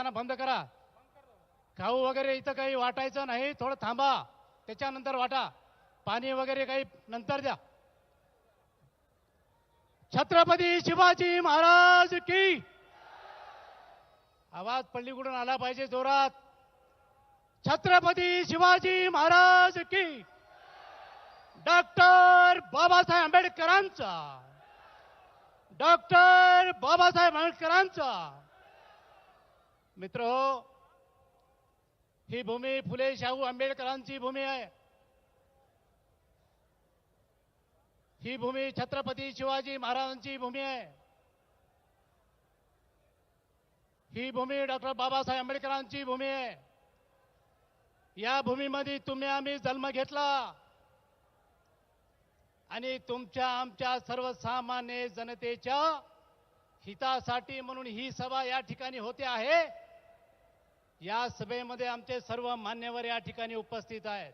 अचानक बंद करा. खाऊ वगैरे इथं काही वाटायचं नाही, थोडं थांबा, त्याच्यानंतर वाटा. पाणी वगैरे काही नंतर द्या. छत्रपती शिवाजी महाराज की. आवाज पल्लीकडून आला पाहिजे जोरात. छत्रपती शिवाजी महाराज की. डॉक्टर बाबासाहेब आंबेडकरांचा. डॉक्टर बाबासाहेब आंबेडकरांचा. मित्रहो, ही भूमी फुले शाहू आंबेडकरांची भूमी आहे. ही भूमी छत्रपती शिवाजी महाराजांची भूमी आहे. ही भूमी डॉक्टर बाबासाहेब आंबेडकरांची भूमी आहे. या भूमीमध्ये तुम्ही आम्ही जन्म घेतला आणि तुमच्या आमच्या सर्वसामान्य जनतेच्या हितासाठी म्हणून ही सभा या ठिकाणी होते आहे. या सभेमध्ये आमचे सर्व मान्यवर या ठिकाणी उपस्थित आहेत.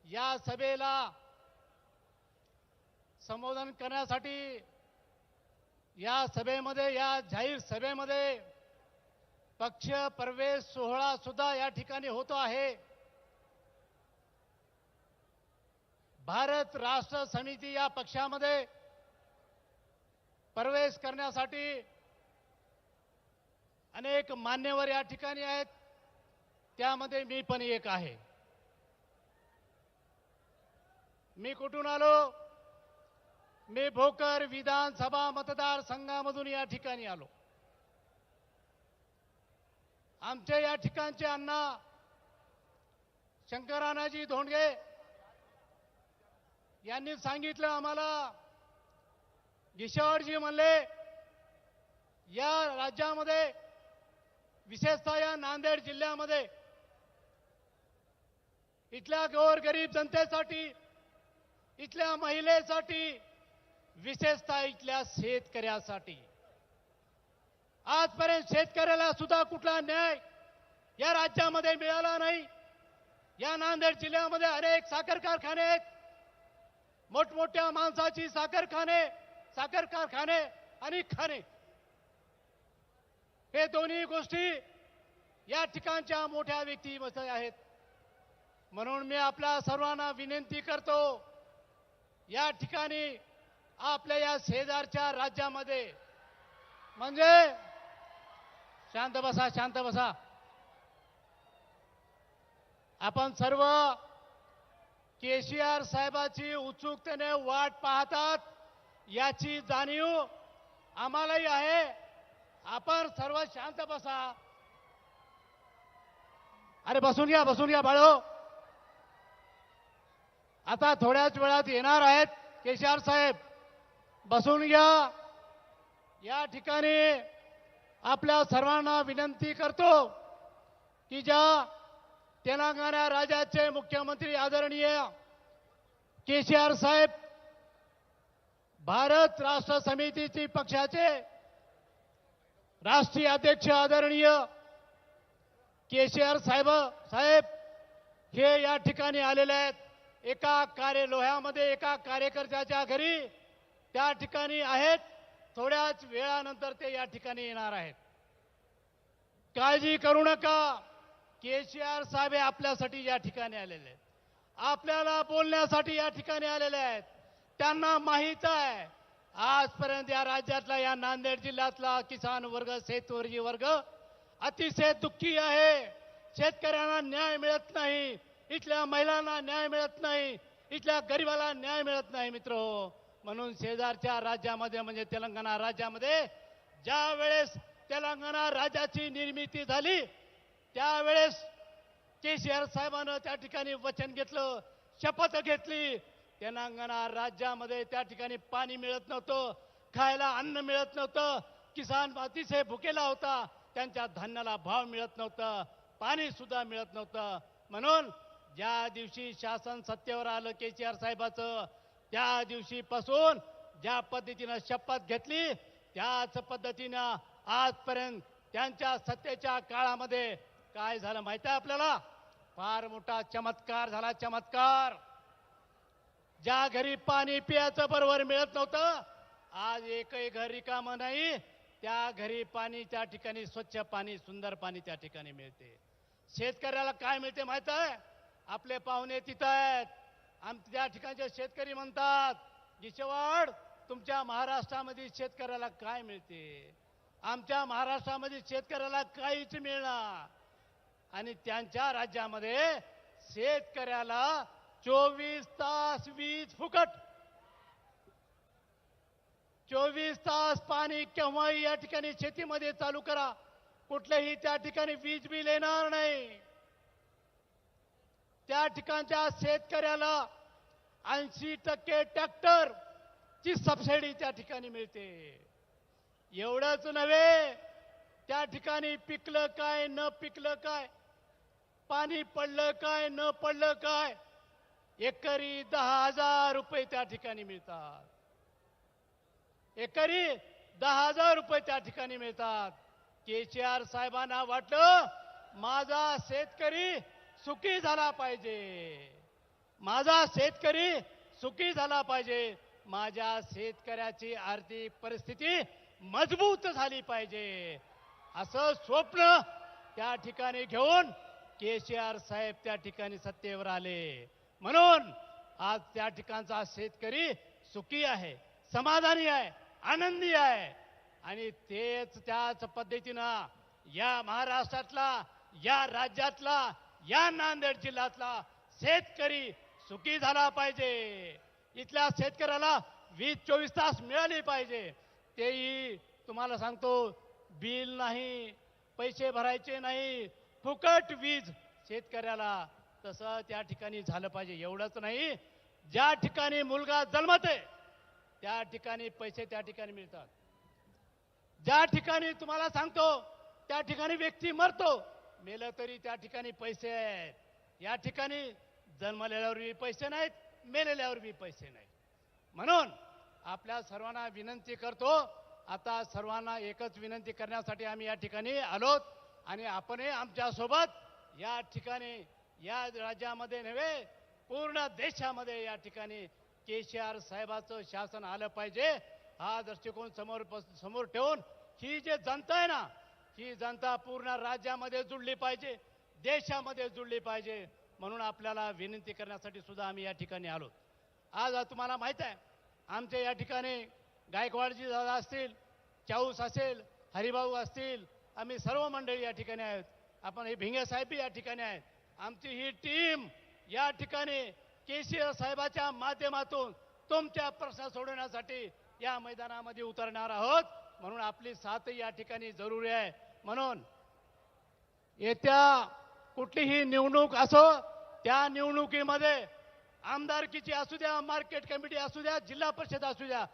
या सभेला संबोधन करण्यासाठी या सभेमध्ये, या जाहीर सभेमध्ये पक्ष प्रवेश सोहळा सुद्धा या ठिकाणी होतो आहे. भारत राष्ट्र समिती या पक्षामध्ये प्रवेश करण्यासाठी अनेक मान्यवर या ठिकाणी आहेत. त्यामध्ये मी पण एक आहे. मी कुठून आलो? मी भोकर विधानसभा मतदारसंघामधून या ठिकाणी आलो. आमच्या या ठिकाणचे अण्णा शंकरानाजी धोंडगे यांनी सांगितलं आम्हाला, गिशावडजी म्हणले, या राज्यामध्ये विशेषतः या नांदेड जिल्ह्यामध्ये इथल्या गोरगरीब जनतेसाठी, इथल्या महिलेसाठी, विशेषतः इथल्या शेतकऱ्यासाठी आजपर्यंत शेतकऱ्याला सुद्धा कुठला न्याय या राज्यामध्ये मिळाला नाही. या नांदेड जिल्ह्यामध्ये अनेक साखर कारखाने आहेत. मोठमोठ्या माणसाची साखर कारखाने आणि खाणे, हे दोन्ही गोष्टी या ठिकाणच्या मोठ्या व्यक्तीमध्ये आहेत. म्हणून मी आपल्या सर्वांना विनंती करतो, या ठिकाणी आपल्या या शेजारच्या राज्यामध्ये, म्हणजे शांत बसा, आपण सर्व केसीआर साहेबाची उत्सुकतेने वाट पाहतात, याची जाणीव आम्हालाही आहे. आपण सर्व शांत बसा. अरे बसून घ्या बाळो. आता थोड्याच वेळात येणार आहेत केसीआर साहेब, बसून घ्या. या ठिकाणी आपल्या सर्वांना विनंती करतो की ज्या तेलंगणा राज्याचे मुख्यमंत्री आदरणीय केसीआर साहेब, भारत राष्ट्र समितीची पक्षाचे राष्ट्रीय अध्यक्ष आदरणीय केसीआर साहेब हे या ठिकाणी आलेले आहेत. एका लोह्यामध्ये एका कार्यकर्त्याच्या घरी त्या ठिकाणी आहेत. थोड्याच वेळानंतर ते या ठिकाणी येणार आहेत. काळजी करू नका. केसीआर साहेब आपल्यासाठी या ठिकाणी आलेले आहेत. आपल्याला बोलण्यासाठी या ठिकाणी आलेले आहेत. त्यांना माहित आहे आजपर्यंत या राज्यातला, या नांदेड जिल्ह्यातला किसान वर्ग, शेतकरी वर्ग अतिशय दुःखी आहे. शेतकऱ्यांना न्याय मिळत नाही, इथल्या महिलांना न्याय मिळत नाही, इथल्या गरिबाला न्याय मिळत नाही मित्रहो. म्हणून शेजारच्या राज्यामध्ये म्हणजे तेलंगणा राज्यामध्ये ज्या वेळेस तेलंगणा राज्याची निर्मिती झाली त्यावेळेस केसीआर साहेबांनी त्या ठिकाणी वचन घेतलं, शपथ घेतली. तेलंगणा राज्यामध्ये त्या ठिकाणी पाणी मिळत नव्हतं, खायला अन्न मिळत नव्हतं, किसान अतिशय भुकेला होता, त्यांच्या धान्याला भाव मिळत नव्हता, पाणी सुद्धा मिळत नव्हतं. म्हणून ज्या दिवशी शासन सत्तेवर आलं केसीआर साहेबाचं, त्या दिवशीपासून ज्या पद्धतीनं शपथ घेतली त्याच पद्धतीनं आजपर्यंत त्यांच्या सत्तेच्या काळामध्ये काय झालं माहिती आहे आपल्याला? फार मोठा चमत्कार झाला. चमत्कार. ज्या घरी पाणी पियाचं बरोबर मिळत नव्हतं, आज एकही घर रिकामं नाही. त्या घरी पाणी त्या ठिकाणी स्वच्छ पाणी सुंदर पाणी त्या ठिकाणी मिळते. शेतकऱ्याला काय मिळते माहित आहे? आपले पाहुणे तिथं आहेत. त्या ठिकाणचे शेतकरी म्हणतात गिशेवाड तुमच्या महाराष्ट्रामध्ये शेतकऱ्याला काय मिळते? आमच्या महाराष्ट्रामध्ये शेतकऱ्याला काहीच मिळणार. आणि त्यांच्या राज्यामध्ये शेतकऱ्याला 24 तास वीज फुकट, 24 तास पाणी केव्हाही या ठिकाणी शेतीमध्ये चालू करा, कुठलेही त्या ठिकाणी वीज बिल येणार नाही. त्या ठिकाणच्या शेतकऱ्याला 80% ट्रॅक्टर ची सबसिडी त्या ठिकाणी मिळते. एवढंच नव्हे, त्या ठिकाणी पिकलं काय न पिकलं काय, पाणी पडलं काय न पडलं काय, एकरी 10,000 रुपये त्या ठिकाणी मिळतात. एकरी 10,000 रुपये त्या ठिकाणी मिळतात. केसीआर साहेबांना वाटलं माझा शेतकरी सुखी झाला पाहिजे, माझा शेतकरी सुखी झाला पाहिजे, माझ्या शेतकऱ्याची आर्थिक परिस्थिती मजबूत झाली पाहिजे, असं स्वप्न त्या ठिकाणी घेऊन केसीआर साहेब त्या ठिकाणी सत्तेवर आले. म्हणून आज त्या ठिकाणचा शेतकरी सुखी आहे, समाधानी आहे, आनंदी आहे. आणि त्याच पद्धतीनं या महाराष्ट्रातला, या राज्यातला, या नांदेड जिल्ह्यातला शेतकरी सुखी झाला पाहिजे. इथल्या शेतकऱ्याला वीज 24 तास मिळाली पाहिजे. तेही तुम्हाला सांगतो, बिल नाही, पैसे भरायचे नाही, फुकट वीज शेतकऱ्याला. तसं त्या ठिकाणी झालं पाहिजे. एवढंच नाही, ज्या ठिकाणी मुलगा जन्मते त्या ठिकाणी पैसे त्या ठिकाणी मिळतात. ज्या ठिकाणी तुम्हाला सांगतो त्या ठिकाणी व्यक्ती मरतो, मेलं तरी त्या ठिकाणी पैसे आहेत. या ठिकाणी जन्मलेल्यावर बी पैसे नाहीत, मेलेल्यावर बी पैसे नाहीत. म्हणून आपल्या सर्वांना विनंती करतो, आता सर्वांना एकच विनंती करण्यासाठी आम्ही या ठिकाणी आलोत. आणि आपणही आमच्यासोबत या ठिकाणी, या राज्यामध्ये नव्हे पूर्ण देशामध्ये या ठिकाणी केसीआर साहेबाचं शासन आलं पाहिजे, हा दृष्टिकोन समोर ठेवून ही जे जनता आहे ना, ही जनता पूर्ण राज्यामध्ये जुळली पाहिजे, देशामध्ये जुळली पाहिजे. म्हणून आपल्याला विनंती करण्यासाठी सुद्धा आम्ही या ठिकाणी आलो. आज तुम्हाला माहित आहे, आमच्या या ठिकाणी गायकवाडजी दादा असतील, चाऊस असेल, हरिभाऊ असतील, आम्ही सर्व मंडळी या ठिकाणी आहेत. आपण हे भिंगे साहेब या ठिकाणी आहेत. आमची ही टीम या ठिकाणी केसीआर साहेबाच्या माध्यमातून तुमच्या प्रश्न सोडवण्यासाठी या मैदानामध्ये उतरणार आहोत. म्हणून आपली साथ या ठिकाणी जरुरी आहे. म्हणून येत्या कुठलीही निवडणूक असो, त्या निवडणुकीमध्ये आमदारकीची असू द्या, मार्केट कमिटी असू द्या, जिल्हा परिषद असू द्या,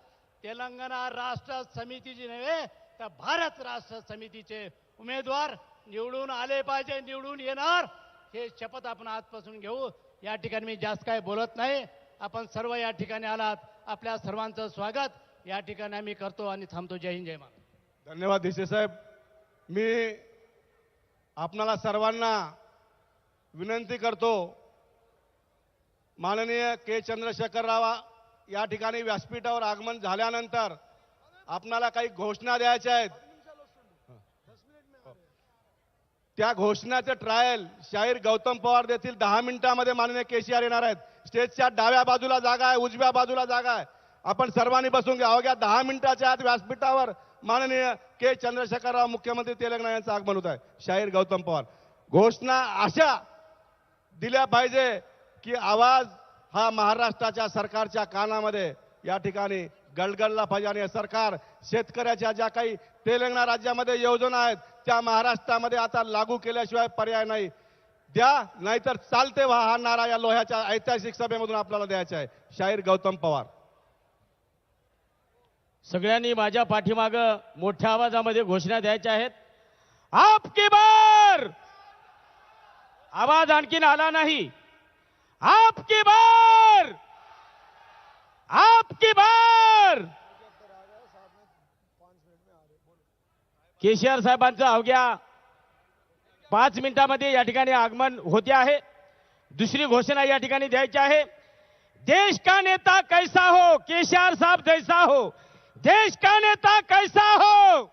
तेलंगणा राष्ट्र समितीची नव्हे तर भारत राष्ट्र समितीचे उमेदवार निवडून आले पाहिजे, निवडून येणार, हे शपथ आपण आजपासून घेऊ. या ठिकाणी मी जास्त काय बोलत नाही. आपण सर्व या ठिकाणी आलात, आपल्या सर्वांचं स्वागत या ठिकाणी आम्ही करतो आणि थांबतो. जय हिंद, जय महाराष्ट्र. धन्यवाद देशे साहेब. मी आपणाला सर्वांना विनंती करतो, माननीय के चंद्रशेखर राव या ठिकाणी व्यासपीठावर आगमन झाल्यानंतर आपणाला काही घोषणा द्यायच्या आहेत. त्या घोषणाचे ट्रायल शाहीर गौतम पवार देतील. 10 मिनिटांमध्ये माननीय केसीआर येणार आहेत. स्टेजच्या डाव्या बाजूला जागा आहे, उजव्या बाजूला जागा आहे. आपण सर्वांनी बसून घ्या. अवघ्या 10 मिनिटाच्या आत व्यासपीठावर माननीय के चंद्रशेखरराव मुख्यमंत्री तेलंगणा यांचं आगमन होत आहे. शाहीर गौतम पवार घोषणा अशा दिल्या पाहिजे की आवाज हा महाराष्ट्राच्या सरकारच्या कानामध्ये या ठिकाणी गडगडला पाहिजे. आणि सरकार शेतकऱ्याच्या ज्या काही तेलंगणा राज्यामध्ये योजना आहेत त्या महाराष्ट्रामध्ये आता लागू केल्याशिवाय पर्याय नाही. द्या, नाहीतर चालते व्हा हा नारा या लोह्याच्या ऐतिहासिक सभेमधून आपल्याला द्यायचा आहे. शाहीर गौतम पवार. सगळ्यांनी माझ्या पाठीमाग मोठ्या आवाजामध्ये घोषणा द्यायच्या आहेत. आपकी बार. आवाज आणखीन आला नाही. आपकी बार, आपकी बार. केसीआर साहेबांचं अवघ्या 5 मिनिटांमध्ये या ठिकाणी आगमन होते आहे. दुसरी घोषणा या ठिकाणी द्यायची आहे. देश का नेता कैसा हो, केसीआर साहब जैसा हो. देश का नेता कैसा हो,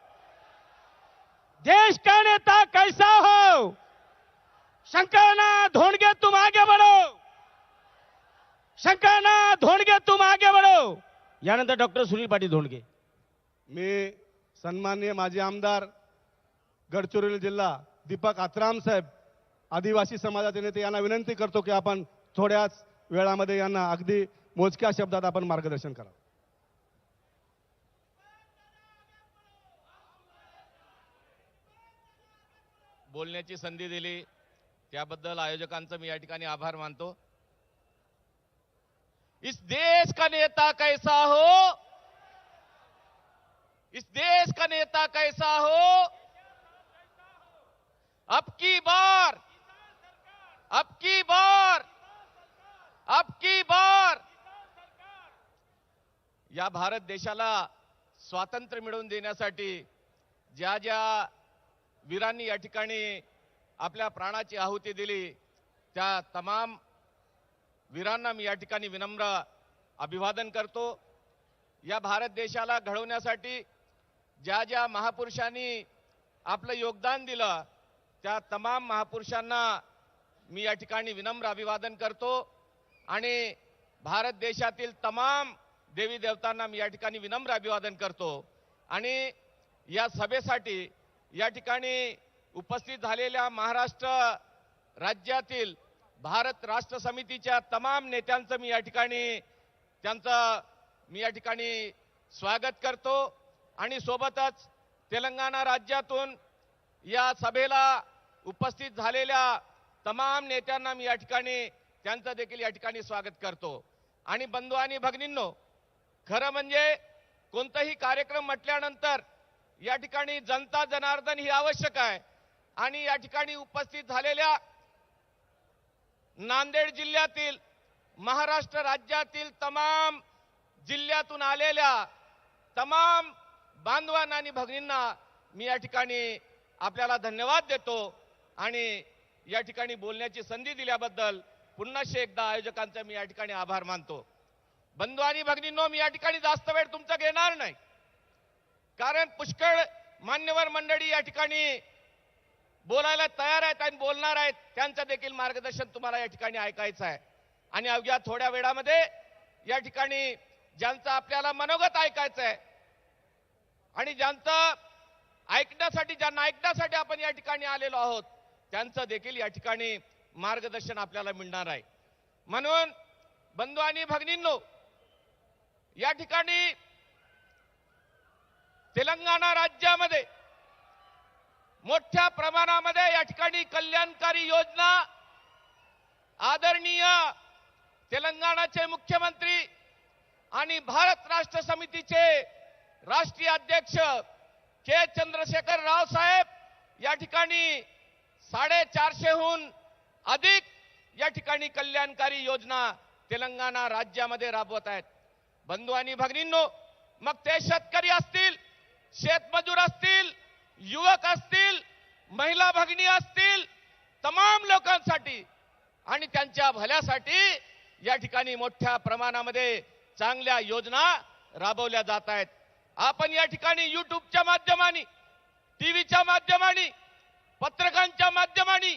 देश का नेता कैसा हो, शंकरनाथ धोंडगे तुम आगे बढ़ो, शंकरनाथ धोंडगे तुम आगे बढ़ो. यानंतर डॉक्टर सुनील पाटील धोंडगे. मी सन्माननीय माजी आमदार गडचिरोली जिल्हा दीपक आत्राम साहेब आदिवासी समाजाचे नेते यांना विनंती करतो की आपण थोड्याच वेळामध्ये यांना अगदी मोजक्या शब्दात आपण मार्गदर्शन करा. बोलण्याची संधी दिली त्याबद्दल आयोजकांचं मी या ठिकाणी आभार मानतो. इस देश का नेता कैसा हो, इस देश का नेता कैसा हो, अब की बार, अब की बार, अब की बार या भारत देशाला स्वातंत्र्य मिळवून देण्यासाठी ज्या ज्या वीरांनी या ठिकाणी आपल्या प्राणाची आहुती दिली त्या तमाम वीरांना मी या ठिकाणी विनम्र अभिवादन करतो. या भारत देशाला घडवण्यासाठी ज्या ज्या महापुरुषांनी आपलं योगदान दिलं त्या तमाम महापुरुषांना मी या ठिकाणी विनम्र अभिवादन करतो आणि भारत देशातील तमाम देवी देवतांना मी या ठिकाणी विनम्र अभिवादन करतो. आणि या सभेसाठी या ठिकाणी उपस्थित झालेल्या महाराष्ट्र राज्यातील भारत राष्ट्र समितीच्या तमाम नेत्यांचं मी या ठिकाणी स्वागत करतो. आणि सोबतच तेलंगणा राज्यातून या सभेला उपस्थित झालेल्या तमाम नेत्यांना मी या ठिकाणी त्यांचं देखील या ठिकाणी स्वागत करतो. आणि बंधू आणि भगिनींनो, खरं म्हणजे कोणताही कार्यक्रम म्हटल्यानंतर या ठिकाणी जनता जनार्दन ही आवश्यक आहे. आणि या ठिकाणी उपस्थित झालेल्या नांदेड जिल्ह्यातील महाराष्ट्र राज्यातील तमाम जिल्ह्यातून आलेल्या तमाम बांधवांना आणि भगिनींना मी या ठिकाणी आपल्याला धन्यवाद देतो आणि या ठिकाणी बोलण्याची संधी दिल्याबद्दल पुन्हा एकदा आयोजकांचा मी या ठिकाणी आभार मानतो. बंधू आणि भगिनींनो, मी या ठिकाणी जास्त वेळ तुमचा घेणार नाही, कारण पुष्कळ मान्यवर मंडळी या ठिकाणी बोलायला तयार आहेत आणि बोलणार आहेत. त्यांचं देखील मार्गदर्शन तुम्हाला या ठिकाणी ऐकायचं आहे. आणि अवघ्या थोड्या वेळामध्ये या ठिकाणी ज्यांचं आपल्याला मनोगत ऐकायचं आहे आणि ज्यांना ऐकण्यासाठी आपण या ठिकाणी आलेलो आहोत त्यांचं देखील या ठिकाणी मार्गदर्शन आपल्याला मिळणार आहे. म्हणून बंधू आणि भगिनींनो, या ठिकाणी तेलंगणा राज्यामध्ये मोठ्या प्रमाणामध्ये या ठिकाणी कल्याणकारी योजना आदरणीय तेलंगणाचे मुख्यमंत्री आणि भारत राष्ट्र समितीचे राष्ट्रीय अध्यक्ष के चंद्रशेखर राव साहेब या ठिकाणी 450हून अधिक या ठिकाणी कल्याणकारी योजना तेलंगणा राज्यामध्ये राबवत आहेत. बंधू आणि भगिनींनो, मग ते शेतकरी असतील, शेतमजूर असतील, युवक असतील, महिला भगिनी असतील, तमाम लोकांसाठी आणि त्यांच्या भल्यासाठी या ठिकाणी मोठ्या प्रमाणामध्ये चांगल्या योजना राबवल्या जात आहेत. आपण या ठिकाणी युट्यूबच्या माध्यमाने, टीव्हीच्या माध्यमाने, पत्रकांच्या माध्यमाने,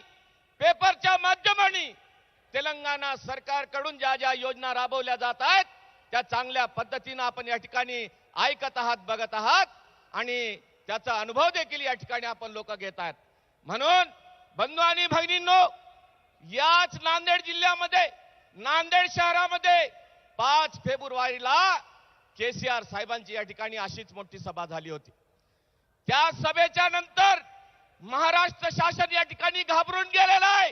पेपरच्या माध्यमाने तेलंगणा सरकारकडून ज्या ज्या योजना राबवल्या जात आहेत त्या चांगल्या पद्धतीने आपण या ठिकाणी ऐकत आहात, बघत आहात आणि त्याचा अनुभव देखील या ठिकाणी आपण लोक घेत आहेत. म्हणून बंधू आणि भगिनींनो, याच नांदेड जिल्ह्यामध्ये, नांदेड शहरामध्ये 5 फेब्रुवारीला केसीआर साहेबांची या ठिकाणी अशीच मोठी सभा झाली होती. त्या सभेच्या नंतर महाराष्ट्र शासन या ठिकाणी घाबरून गेलेलं आहे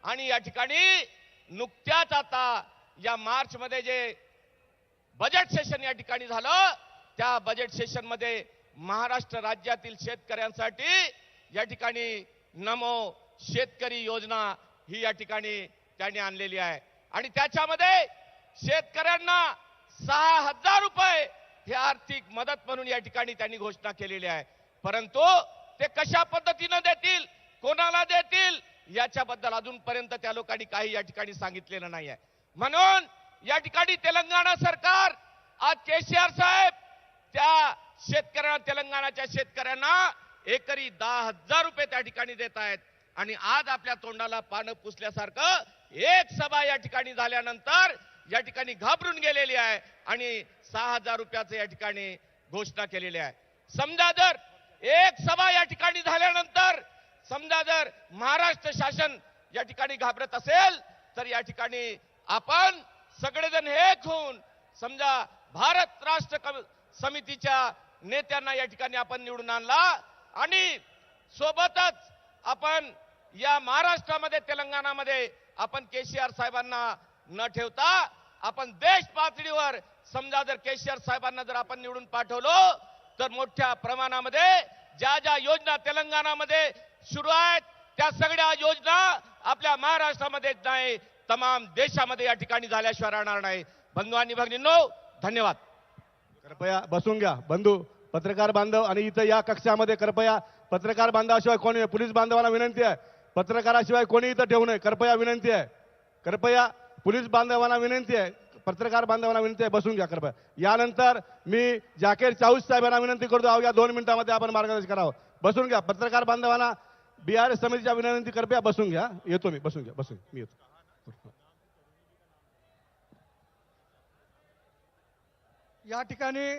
आणि या ठिकाणी नुकत्याच आता या मार्च मध्ये जे बजेट सेशन या ठिकाणी झालं त्या बजेट सेशन मध्ये महाराष्ट्र राज्यातील शेतकऱ्यांसाठी या ठिकाणी नमो शेतकरी योजना ही या ठिकाणी त्यांनी आणलेली आहे. आणि त्याच्यामध्ये शेतकऱ्यांना 6,000 रुपये हे आर्थिक मदत म्हणून या ठिकाणी त्यांनी घोषणा केलेली आहे. परंतु ते कशा पद्धतीने देतील, कोणाला देतील याच्याबद्दल अजूनपर्यंत त्या लोकांनी काही या ठिकाणी सांगितलेलं नाही आहे. म्हणून या ठिकाणी तेलंगणा सरकार आज केसीआर साहेब त्या शेतकऱ्यांना, तेलंगणाच्या शेतकऱ्यांना एकरी 10,000 रुपये त्या ठिकाणी देत आहेत. आणि आज आपल्या तोंडाला पानं पुसल्यासारखं एक सभा या ठिकाणी झाल्यानंतर या ठिकाणी घाबरून गेलेली आहे आणि 6,000 रुपयाचं या ठिकाणी घोषणा केलेली आहे. समजा जर एक सभा या ठिकाणी झाल्यानंतर समजा जर महाराष्ट्र शासन या ठिकाणी घाबरत असेल तर या ठिकाणी आपण सगळेजण एक होऊन समजा भारत राष्ट्र समितीच्या नेत्यांना या ठिकाणी आपण निवडून आणला आणि सोबतच आपण या महाराष्ट्रामध्ये तेलंगणामध्ये आपण केसीआर साहेबांना न ठेवता आपण देश पातळीवर समजा जर केसीआर साहेबांना जर आपण निवडून पाठवलो तर मोठ्या प्रमाणामध्ये ज्या ज्या योजना तेलंगणामध्ये सुरू आहेत त्या सगळ्या योजना आपल्या महाराष्ट्रामध्येच नाही तमाम देशामध्ये या ठिकाणी झाल्याशिवाय राहणार नाही. बंधू आणि भगिनींनो, धन्यवाद. कृपया बसून घ्या. बंधू पत्रकार बांधव आणि इथं या कक्षामध्ये कृपया पत्रकार बांधवाशिवाय कोणी, पोलीस बांधवांना विनंती आहे, पत्रकाराशिवाय कोणी इथं ठेवू नये. कृपया विनंती आहे. कृपया पोलीस बांधवांना विनंती आहे, पत्रकार बांधवांना विनंती आहे, बसून घ्या कृपया. यानंतर मी जाकीर चाऊस साहेबांना विनंती करतो, अवघ्या 2 मिनिटांमध्ये आपण मार्गदर्शन करावं. बसून घ्या. पत्रकार बांधवांना BRS समितीच्या विनंती, कृपया बसून घ्या. येतो मी, बसून घ्या, बसून मी येतो. या ठिकाणी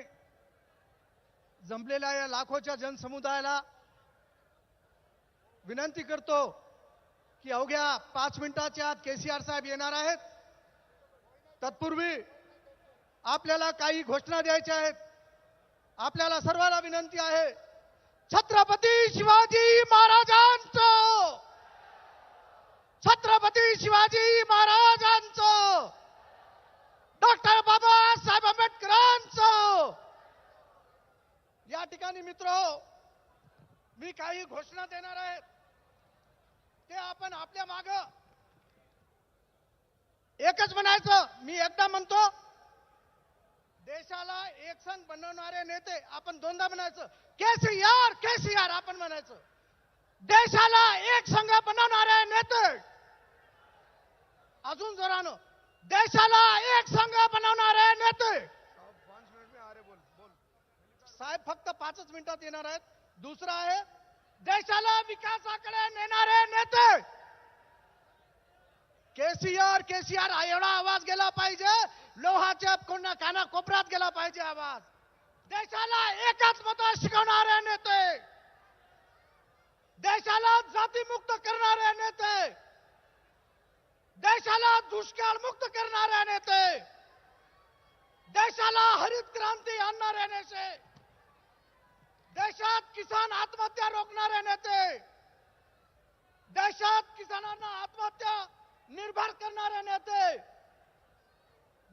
जमलेल्या या लाखोच्या जनसमुदायाला विनंती करतो की अवघ्या 5 मिनिटाच्या आत केसीआर साहेब येणार आहेत. तत्पूर्वी आपल्याला काही घोषणा द्यायच्या आहेत. आपल्याला सर्वांना विनंती आहे, छत्रपती शिवाजी महाराजांचं, छत्रपती शिवाजी महाराजांचं, डॉक्टर बाबासाहेब आंबेडकरांचं. या ठिकाणी मित्र मी काही घोषणा देणार आहे, ते आपण आपल्या माग एकच म्हणायचं. मी एकदा म्हणतो, देशाला एक संघ बनवणारे नेते आपण दोनदा म्हणायचं. केसीआर केसीआर आपण म्हणायचं. देशाला एक संघ बनवणारे नेते अजून जोरानं, देशाला एक संघ बनवणारे नेते. साहेब फक्त 5च मिनिटात येणार आहेत. दुसरा आहे, देशाला विकासाकडे नेणारे नेते. केसीआर केसीआर एवढा आवाज गेला पाहिजे, लोहाच्या काना कोपऱ्यात गेला पाहिजे आवाज. देशाला एकात्मता शिकवणारे नेते, देशाला जातीमुक्त करणारे नेते, देशाला दुष्काळ मुक्त करणारे नेते, देशाला हरित क्रांती आणणारे नेते, देशात किसान आत्महत्या रोखणारे नेते, देशात किसानांना आत्महत्या निर्भर करणारे नेते,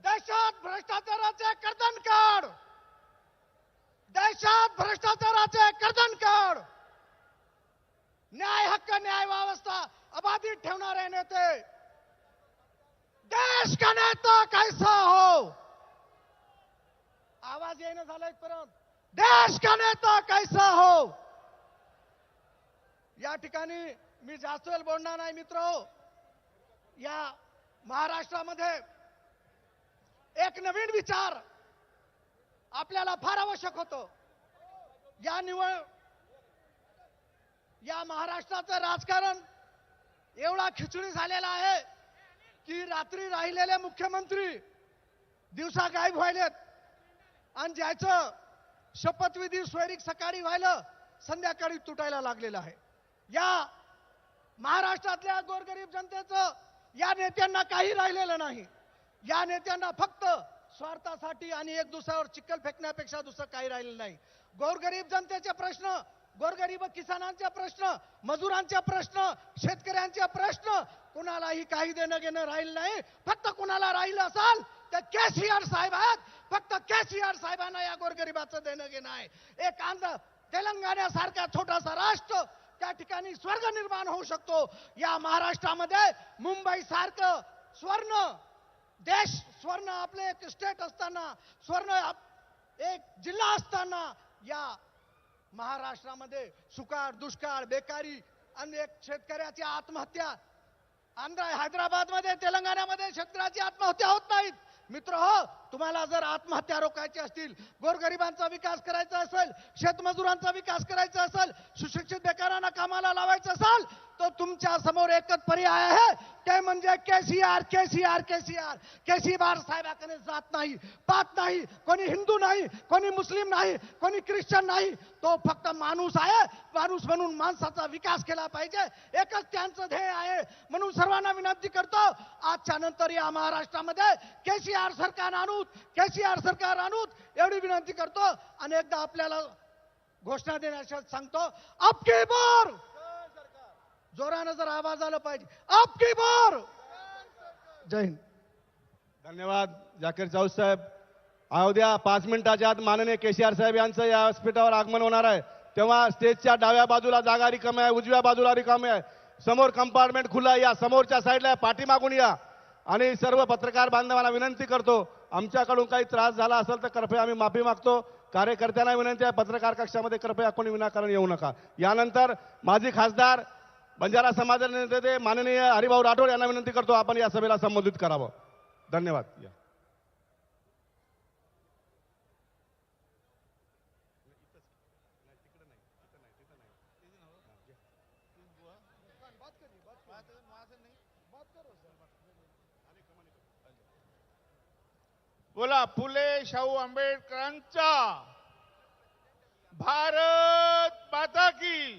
देशात भ्रष्टाचाराचे कर्तन काढ, देशात भ्रष्टाचाराचे कर्तन काढ, न्याय हक्क न्याय व्यवस्था अबाधित ठेवणारे नेते. देश का नेता कैसा हो, आवाज येणं झाला इथपर्यंत. देश का नेता कैसा हो. या ठिकाणी मी जास्त वेळ बोलणार नाही मित्र. या महाराष्ट्रामध्ये एक नवीन विचार आपल्याला फार आवश्यक होतं. या महाराष्ट्राचं राजकारण एवढा खिचडी झालेला आहे की रात्री राहिलेले मुख्यमंत्री दिवसा गायब व्हायलेत आणि ज्याचं शपथविधी सोयरीक सकाळी व्हायला संध्याकाळी तुटायला लागलेलं आहे. या महाराष्ट्रातल्या गोरगरीब जनतेचं या नेत्यांना काही राहिलेलं नाही. या नेत्यांना फक्त स्वार्थासाठी आणि एक दुसऱ्यावर चिखल फेकण्यापेक्षा दुसरं काही राहिलेलं नाही. गोरगरीब जनतेचे प्रश्न, गोरगरीब किसानांचे प्रश्न, मजुरांचे प्रश्न, शेतकऱ्यांचे प्रश्न कुणालाही काही देणं घेणं राहिलं नाही. फक्त कुणाला राहिलं असाल तर केसीआर साहेब आहेत. फक्त केसीआर साहेबांना या गोरगरिबाचं देणं घेणं आहे. एक तेलंगणासारखा छोटासा राष्ट्र त्या ठिकाणी स्वर्ग निर्माण होऊ शकतो. या महाराष्ट्रामध्ये मुंबई सारखं स्वर्ण देश, स्वर्ण आपले एक स्टेट असताना, स्वर्ण एक जिल्हा असताना या महाराष्ट्रामध्ये सुकाळ, दुष्काळ, बेकारी, अनेक शेतकऱ्याची आत्महत्या. हैदराबादमध्ये, तेलंगणामध्ये शेतकऱ्याची आत्महत्या होत नाहीत. मित्र हो, तुम्हाला जर आत्महत्या रोखायची असतील, गोरगरिबांचा विकास करायचा असेल, शेतमजुरांचा विकास करायचा असेल, सुशिक्षित बेकारांना कामाला लावायचं असेल, तर तुमच्या समोर एकच पर्याय आहे, ते म्हणजे केसीआर. केसीआर केसीआर केसीआर साहेबाकडे जात नाही, पात नाही, कोणी हिंदू नाही, कोणी मुस्लिम नाही, कोणी ख्रिश्चन नाही. तो फक्त माणूस आहे. माणूस म्हणून माणसाचा विकास केला पाहिजे, एकच त्यांचं ध्येय आहे. म्हणून सर्वांना विनंती करतो, आजच्या नंतर या महाराष्ट्रामध्ये केसीआर सरकार आणूत, केसीआर सरकार आणूत एवढी विनंती करतो. आणि एकदा आपल्याला घोषणा देण्यासाठी सांगतो, अबकी बार, जोरानं जर आवाज आला पाहिजे, अबकी बार. जय हिंद. धन्यवाद जाकीर चाऊस साहेब. अवघ्या 5 मिनिटाच्या आत माननीय केसीआर साहेब यांचं या व्यासपीठावर आगमन होणार आहे. तेव्हा स्टेजच्या डाव्या बाजूला जागा रिकामी आहे, उजव्या बाजूला रिकामी आहे. समोर कंपार्टमेंट खुला आहे, या समोरच्या साईडला पाठीमागून या. आणि सर्व पत्रकार बांधवांना विनंती करतो, आमच्याकडून काही त्रास झाला असेल तर कृपया आम्ही माफी मागतो. कार्यकर्त्यांना विनंती आहे, पत्रकार कक्षामध्ये कृपया कोणी विनाकारण येऊ नका. यानंतर माजी खासदार बंजारा समाजाचे नेते माननीय हरिभाऊ राठोड यांना विनंती करतो, आपण या सभेला संबोधित करावं. धन्यवाद. या. बोला फुले शाहू आंबेडकरांचा भारत माता की,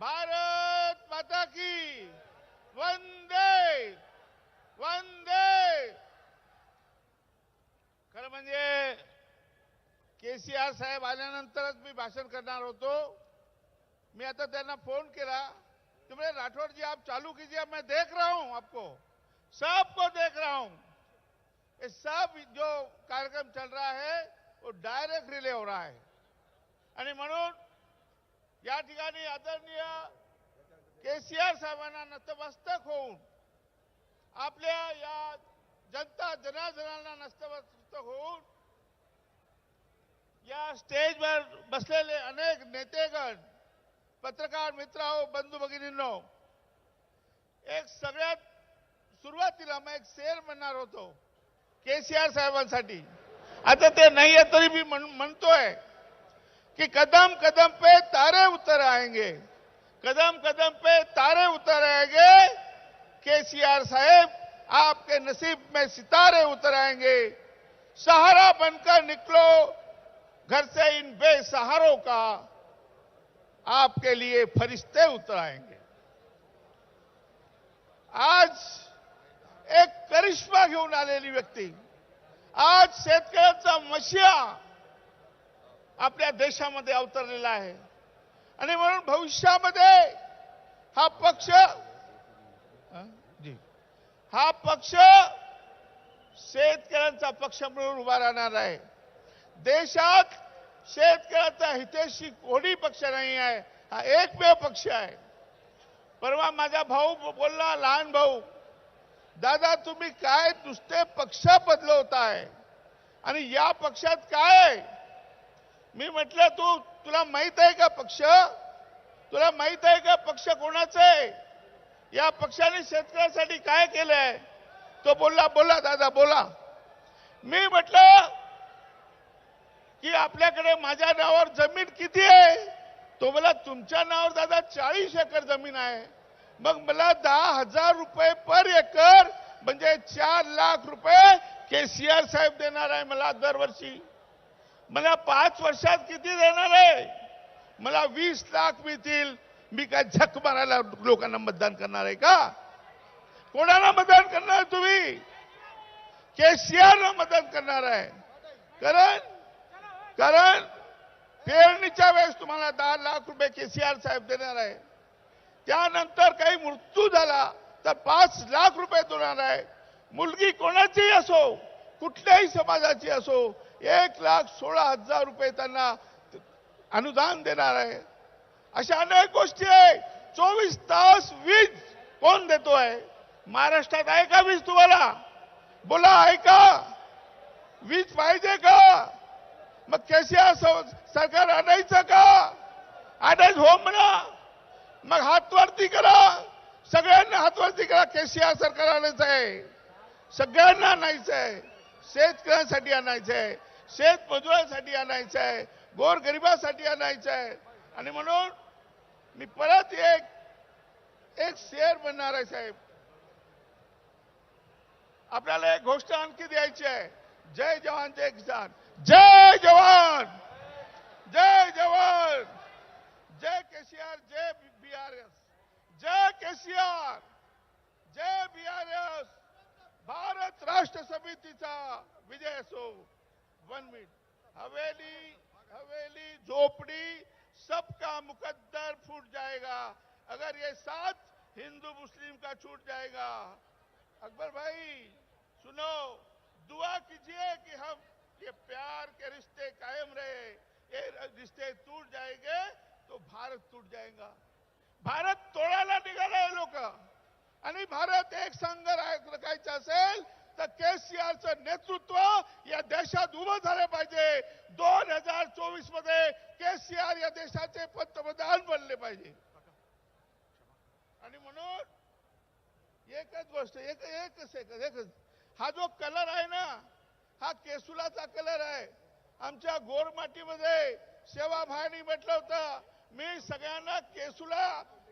भारत माता की, वंदे वंदे. खरं म्हणजे केसीआर साहेब आल्यानंतरच मी भाषण करणार होतो. मी आता त्यांना फोन केला, तो बोले राठौड़ जी आप चालू कीजिए, मैं देख रहा हूं, आपको सबको देख रहा हूं. ये सब जो कार्यक्रम चल रहा है वो डायरेक्ट रिले हो रहा है. आणि म्हणून या ठिकाणी आदरणीय केसीआर साहेबांना नतमस्तक होऊन, आपल्या या जनता जनार्दनांना नतमस्तक होऊन, या स्टेजवर बसलेले अनेक नेतेगण, पत्रकार मित्र हो, बंधू भगिनींनो, एक सगळ्यात सुरुवातीला मी एक शेर म्हणणार होतो केसीआर साहेबांसाठी. आता ते नाहीये तरी मी म्हणतोय कि कदम कदम पे तारे उतर आएंगे, कदम कदम पे तारे उतर आएंगे. केसीआर साहेब, आपके नसीब में सितारे उतर आएंगे. सहारा बनकर निकलो घर से इन बेसहारों का, आपके लिए फरिश्ते उतर आएंगे. आज एक करिश्मा घेऊन आलेली व्यक्ती, आज शेतकऱ्यांचा मशिया आपल्या देशामध्ये अवतरलेला आहे. आणि म्हणून भविष्यामध्ये हा पक्ष हा पक्ष शेतकऱ्यांचा पक्ष म्हणून उभा राहणार आहे. देशात शेतकऱ्याचा हितैषी कोणी पक्ष नाही आहे, हा एकमेव पक्ष आहे. परवा माझा भाऊ बोलला, लहान भाऊ, दादा तुम्ही काय नुसते पक्ष बदलवताय आणि या पक्षात काय. मी म्हटलं तुला माहित आहे का पक्ष, तुला माहित आहे का पक्ष कोणाचा आहे, या पक्षाने शेतकऱ्यासाठी काय केलंय. तो बोलला, बोला दादा बोला. मी म्हटलं की आपल्याकडे माझ्या नावावर जमीन किती आहे. तो बोला तुमच्या नावावर दादा 40 एकर जमीन आहे. मग मला 10,000 रुपये पर एकर म्हणजे 4 लाख रुपये केसीआर साहेब देणार आहे मला दरवर्षी. मला 5 वर्षात किती देणार आहे, मला 20 लाख मिळतील. मी काय झक मारायला लोकांना मतदान करणार आहे का. कोणाला मतदान करणार तुम्ही, केसीआरला मतदान करणार आहे. कारण पेरणीच्या वेळेस तुम्हाला 10 लाख रुपये केसीआर साहेब देणार आहे. त्यानंतर काही मृत्यू झाला तर 5 लाख रुपये देणार आहे. मुलगी कोणाचीही असो, कुठल्याही समाजाची असो, 1,16,000 रुपये त्यांना अनुदान देणार आहे. अशा अनेक गोष्टी आहे. 24 तास वीज कोण देतोय महाराष्ट्रात, आहे का वीज तुम्हाला, बोला आहे का, वीज पाहिजे का. मग केसीआर सरकार आणायचं का, आणायच हो म्हणा. मग हात वरती करा, सगळ्यांना हात वरती करा. केसीआर सरकार आणायचं आहे, सगळ्यांना आणायचं आहे. शेतकऱ्यांसाठी आणायचं आहे, शेतमजुरांसाठी आणायचं आहे, गोरगरिबासाठी आणायचं आहे. आणि म्हणून मी परत एक शेअर म्हणणार आहे साहेब. आपल्याला एक गोष्ट आणखी द्यायची आहे. जय जवान जय किसान. जय जवान जय जवान. जय केसीआर जय बीआरएस. जय केसीआर जय बीआरएस. भारत राष्ट्र समितीचा विजय असो. 1 मिनिट. हवेली झोपड़ी सबका मुकद्दर फूट जाएगा अगर ये साथ हिंदू मुस्लिम का छूट जाएगा. अकबर भाई सुनो, दुआ कीजिए कि हम ये प्यार के रिश्ते कायम रहे. ये रिश्ते टूट जाएंगे तो भारत टूट जाएगा. भारत तोडायला निघालाय लोक. आणि भारत एक संघ राखायचा असेल तर केसीआरचं नेतृत्व या देशात उभं झालं पाहिजे. 2024 मध्ये केसीआर या देशाचे पंतप्रधान बनले पाहिजे. आणि म्हणून एकच गोष्ट एकच हा जो कलर आहे ना, हा केसुलाचा कलर आहे. आमच्या गोरमाटीमध्ये सेवाभाईंनी म्हटलं होतं, मी सगळ्यांना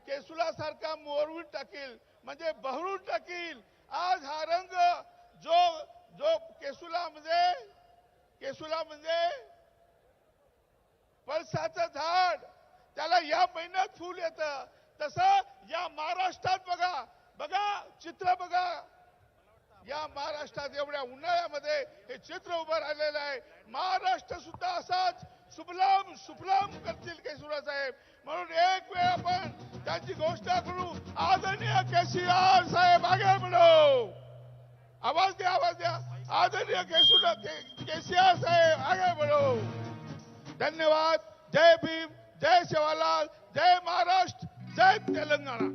केसुला सारखा मोरवून टाकील, म्हणजे बहरून टाकील. आज हा रंग जो केसुला म्हणजे पळसाचं झाड, त्याला या महिन्यात फूल येतं. तसं या महाराष्ट्रात बघा चित्र बघा. या महाराष्ट्रात एवढ्या उन्हाळ्यामध्ये हे चित्र उभं राहिलेलं आहे. महाराष्ट्र सुद्धा असाच सुफलाम करतील केसुला साहेब. म्हणून एक वेळ आपण त्यांची गोष्ट करू. आदरणीय केसीआर साहेब आगे बढ़ो. आवाज द्या. आदरणीय केसीआर साहेब आगे बढ़ो. धन्यवाद. जय भीम, जय सेवालाल, जय महाराष्ट्र, जय तेलंगणा.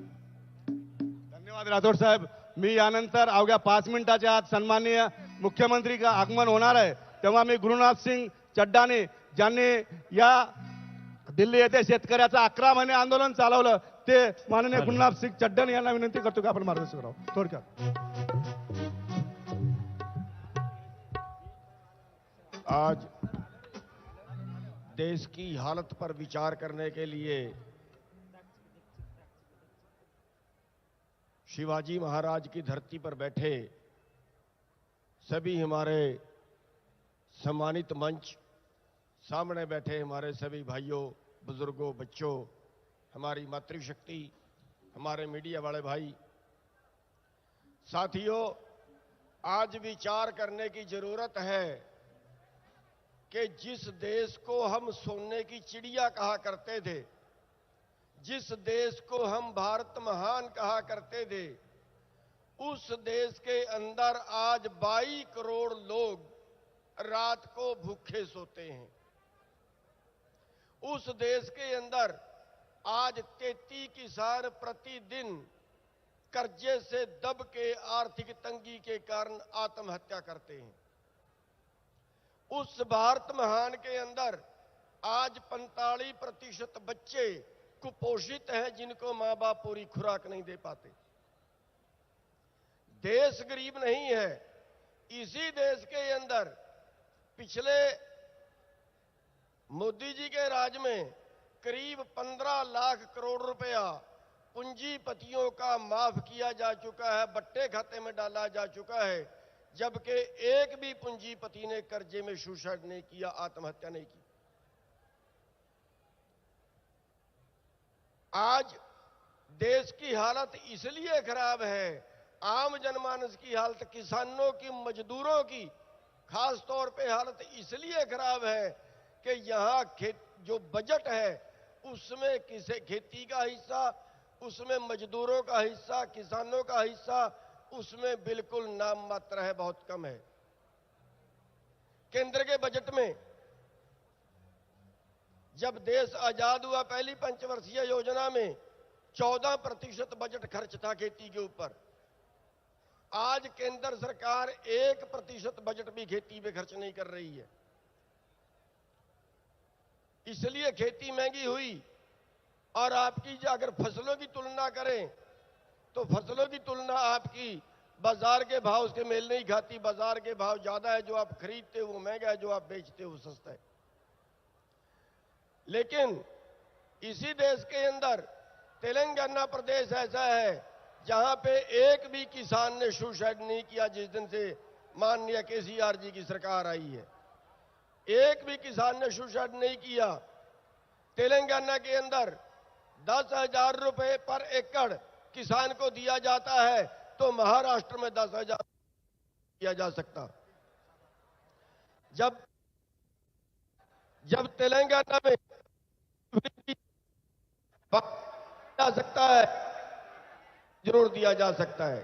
धन्यवाद राठोड साहेब. मी यानंतर अवघ्या 5 मिनिटाच्या आत सन्माननीय मुख्यमंत्री का आगमन होणार आहे, तेव्हा मी गुरुनाथ सिंग चड्डाने, ज्यांनी या दिल्ली येथे शेतकऱ्याचं 11 महिने आंदोलन चालवलं, ते माननीय गुरुनाथ सिंग चड्डन यांना विनंती करतो की आपण मार्गदर्शन करावं थोडक्यात. आज देश की हालत पर विचार करने के लिए शिवाजी महाराज की धरती पर बैठे सभी हमारे सम्मानित मंच, सामने बैठे हमारे सभी भाइयों, बुजुर्गों, बच्चों, हमारी मातृशक्ति, हमारे मीडिया वाले भाई, साथियों, आज विचार करने की जरूरत है कि जिस देश को हम सोने की चिड़िया कहा करते थे, जिस देश को हम भारत महान कहा करते थे, उस देश के अंदर आज 22 करोड़ लोग रात को भूखे सोते हैं. उस देश के अंदर आज 33 किसान प्रतिदिन कर्जे से दब के आर्थिक तंगी के कारण आत्महत्या करते हैं. उस भारत महान के अंदर आज 45% बच्चे कुपोषित हैं, जिनको मां बाप पूरी खुराक नहीं दे पाते. देश गरीब नहीं है. इसी देश के अंदर पिछले मोदी जी के राज में करीब 15 लाख करोड़ रुपया पूंजीपतियों का माफ किया जा चुका है, बट्टे खाते में डाला जा चुका है, जबकि एक भी पूंजीपति ने कर्जे में सुसाइड नहीं किया, आत्महत्या नहीं की. आज देश की हालत इसलिए खराब है, आम जनमानस की हालत, किसानों की, मजदूरों की खास तौर पे हालत इसलिए खराब है कि यहां जो बजट है उसमें किसे खेती का हिस्सा, उसमें मजदूरों का हिस्सा, किसानों का हिस्सा, उसमें बिल्कुल नाम मात्र है, बहुत कम है. केंद्र के बजट में जब देश आजाद हुआ, पहली पंचवर्षीय योजना में 14% बजट खर्च था खेती के ऊपर. आज केंद्र सरकार 1% बजट भी खेती पे खर्च नहीं कर रही है. इसलिए खेती महंगी हुई. और आपकी अगर फसलों की तुलना करें तो फसलों की तुलना आपकी बाजार के भाव उसके मेल नहीं खाती। बाजार के भाव ज्यादा है, जो आप खरीदते हो वो महंगा है, जो आप बेचते हो वो सस्ता है। लेकिन इसी देश के अंदर तेलंगाना प्रदेश ऐसा है जहां पे एक भी किसान ने सुसाइड नहीं किया जिस दिन से माननीय केसीआर जी की सरकार आई है। एक भी किसान ने सुसाइड नहीं किया। तेलंगाना के अंदर 10,000 रुपए पर एकड़ किसान को दिया जाता है, तो महाराष्ट्र में 10,000 दिया जा सकता। जब तेलंगाना में जा सकता है, जरूर दिया जा सकता है,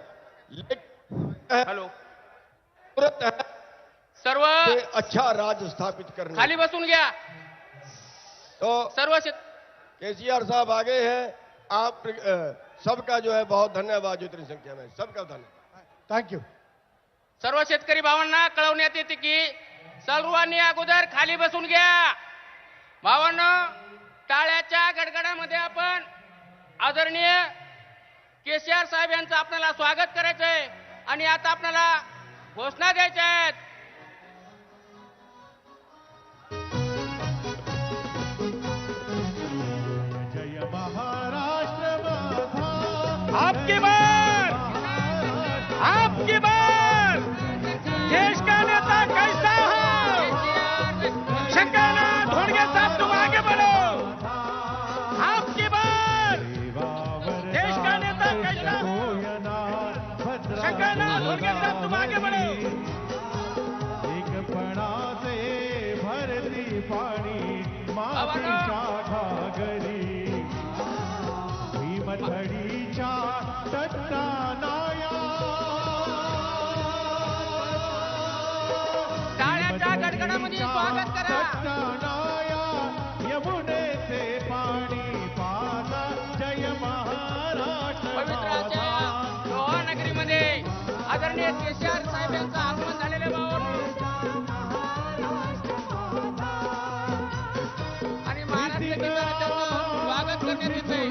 लेकिन हॅलो जरूरत है सर्व कि अच्छा राज स्थापित करने। खाली बसून घ्या तो सर्व केसीआर साहब आगे हैं। आप सबका जो है बहुत धन्यवाद। जितनी संख्या में सबका धन्यवाद। Thank you. सर्व शेतकरी भावांना कळवण्यात येते की सर्वांनी अगोदर खाली बसून घ्या. भावांनो, टाळ्याच्या गडगडामध्ये आपण आदरणीय केसीआर साहेब यांचं आपल्याला स्वागत करायचं आहे आणि आता आपल्याला घोषणा द्यायच्या आहेत. आपकी बार, आपकी बार, देश का नेता कैसा हो? शंकरनाथ धोंडगे साहब तुम आगे बढ़ो. आपकी बार, देश का नेता कैसा हो? शंकरनाथ धोंडगे साहब तुम आगे बढ़ो. टाळ्याच्या गडगडामध्ये स्वागत करा. पवित्र अशा लोहा नगरीमध्ये आदरणीय केसीआर साहेब यांचं आगमन झालेले भावांनो आणि महाराष्ट्र गीताने त्यांचं स्वागत करण्यात येत आहे.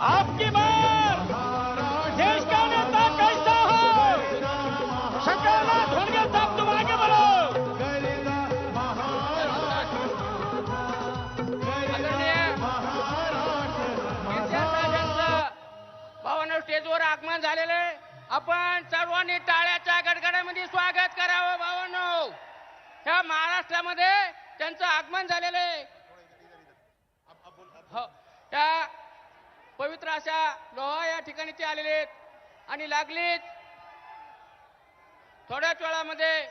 आपकी बार, देश का नेता कैसा हो? शंकरनाथ धोंडगे साहब तुम आगे बढ़ो. भावांनो, स्टेजवर आगमन झालेलं आहे. आपण सर्वांनी टाळ्याच्या गडगडामध्ये स्वागत करावं. भावांनो, ह्या महाराष्ट्रामध्ये त्यांचं आगमन झालेलं आहे. हो, त्या पवित्र अशा लोहा या ठिकाणी ते आलेले आहेत आणि लागलीच थोड्याच वेळामध्ये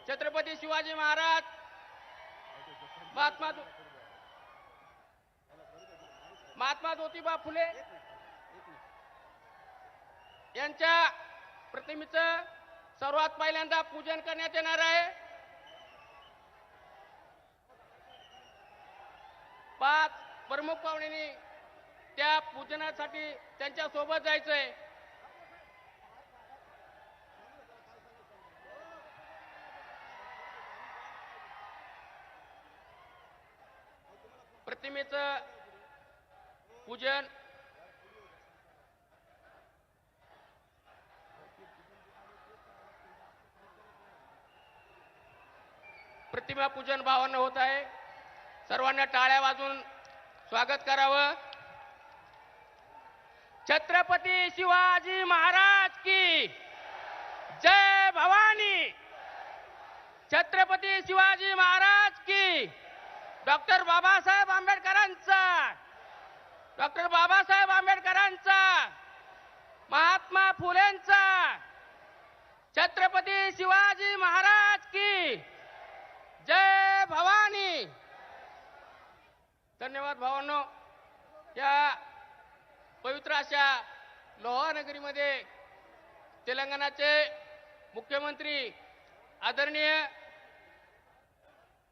छत्रपती शिवाजी महाराज, महात्मा ज्योतिबा फुले यांच्या प्रतिमेचं सर्वात पहिल्यांदा पूजन करण्यात येणार आहे. 5 प्रमुख पाहुण्यांनी त्या पूजनासाठी त्यांच्या सोबत जायचंय. प्रतिमेचं पूजन प्रतिमा पूजन भावांना होत आहे. सर्वांना टाळ्या वाजवून स्वागत करावं. छत्रपती शिवाजी महाराज की जय भवानी. छत्रपती शिवाजी महाराज की. डॉक्टर बाबासाहेब आंबेडकरांचा, डॉक्टर बाबासाहेब आंबेडकरांचा, महात्मा फुलेंचा, छत्रपती शिवाजी महाराज की जय भवानी. धन्यवाद भावांनो. या पवित्र अशा लोहा नगरीमध्ये तेलंगणाचे मुख्यमंत्री आदरणीय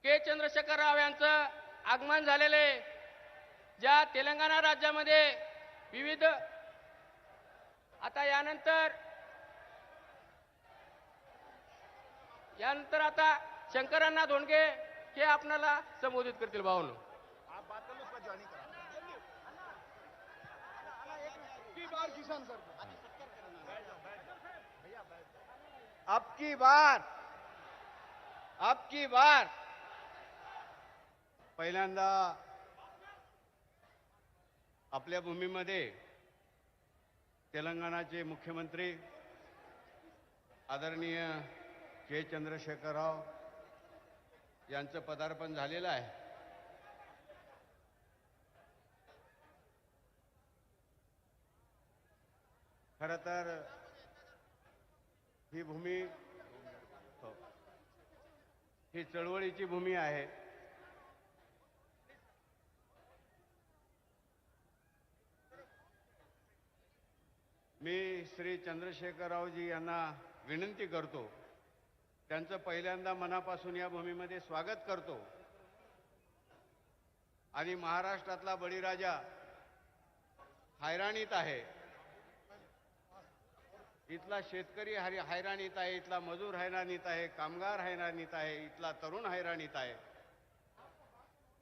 के चंद्रशेखर राव यांचं आगमन झालेले, ज्या तेलंगणा राज्यामध्ये विविध आता यानंतर आता शंकरांना धोंडगे हे आपणाला संबोधित करतील. भावनो अब की बार पहिल्यांदा आपल्या भूमीमध्ये तेलंगणाचे मुख्यमंत्री आदरणीय के चंद्रशेखर राव यांचं पदार्पण झालेलं आहे. खरं तर ही भूमी ही चळवळीची भूमी आहे. मी श्री चंद्रशेखररावजी यांना विनंती करतो, त्यांचं पहिल्यांदा मनापासून या भूमीमध्ये स्वागत करतो आणि महाराष्ट्रातला बळीराजा हैराणीत आहे. इथला शेतकरी हैराणीत आहे, इथला मजूर हैराणीत आहे, कामगार हैराणीत आहे, इथला तरुण हैराणीत आहे.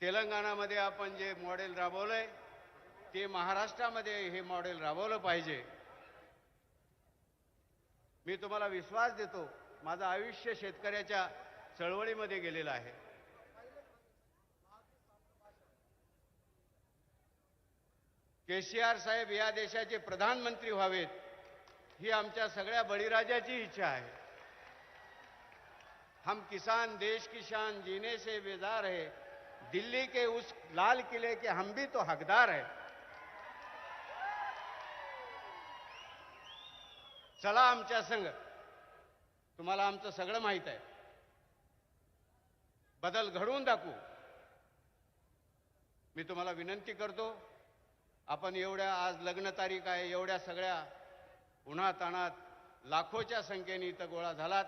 तेलंगणामध्ये आपण जे मॉडेल राबवलंय ते महाराष्ट्रामध्ये हे मॉडेल राबवलं पाहिजे. मी तुम्हाला विश्वास देतो, माझं आयुष्य शेतकऱ्याच्या चळवळीमध्ये गेलेलं आहे. केसीआर साहेब या देशाचे प्रधानमंत्री व्हावेत ही आमच्या सगळ्या बळीराजाची इच्छा आहे. हम किसान देश की शान जीने से बेजार है, दिल्ली के उस लाल किले के हम भी तो हकदार है. चला आमच्या संग, तुम्हाला आमचं सगळं माहित आहे. बदल घडवून दाखवू. मी तुम्हाला विनंती करतो, आपण एवढ्या आज लग्न तारीख आहे, एवढ्या सगळ्या उन्हाताणात लाखोच्या संख्येने इथं गोळा झालात.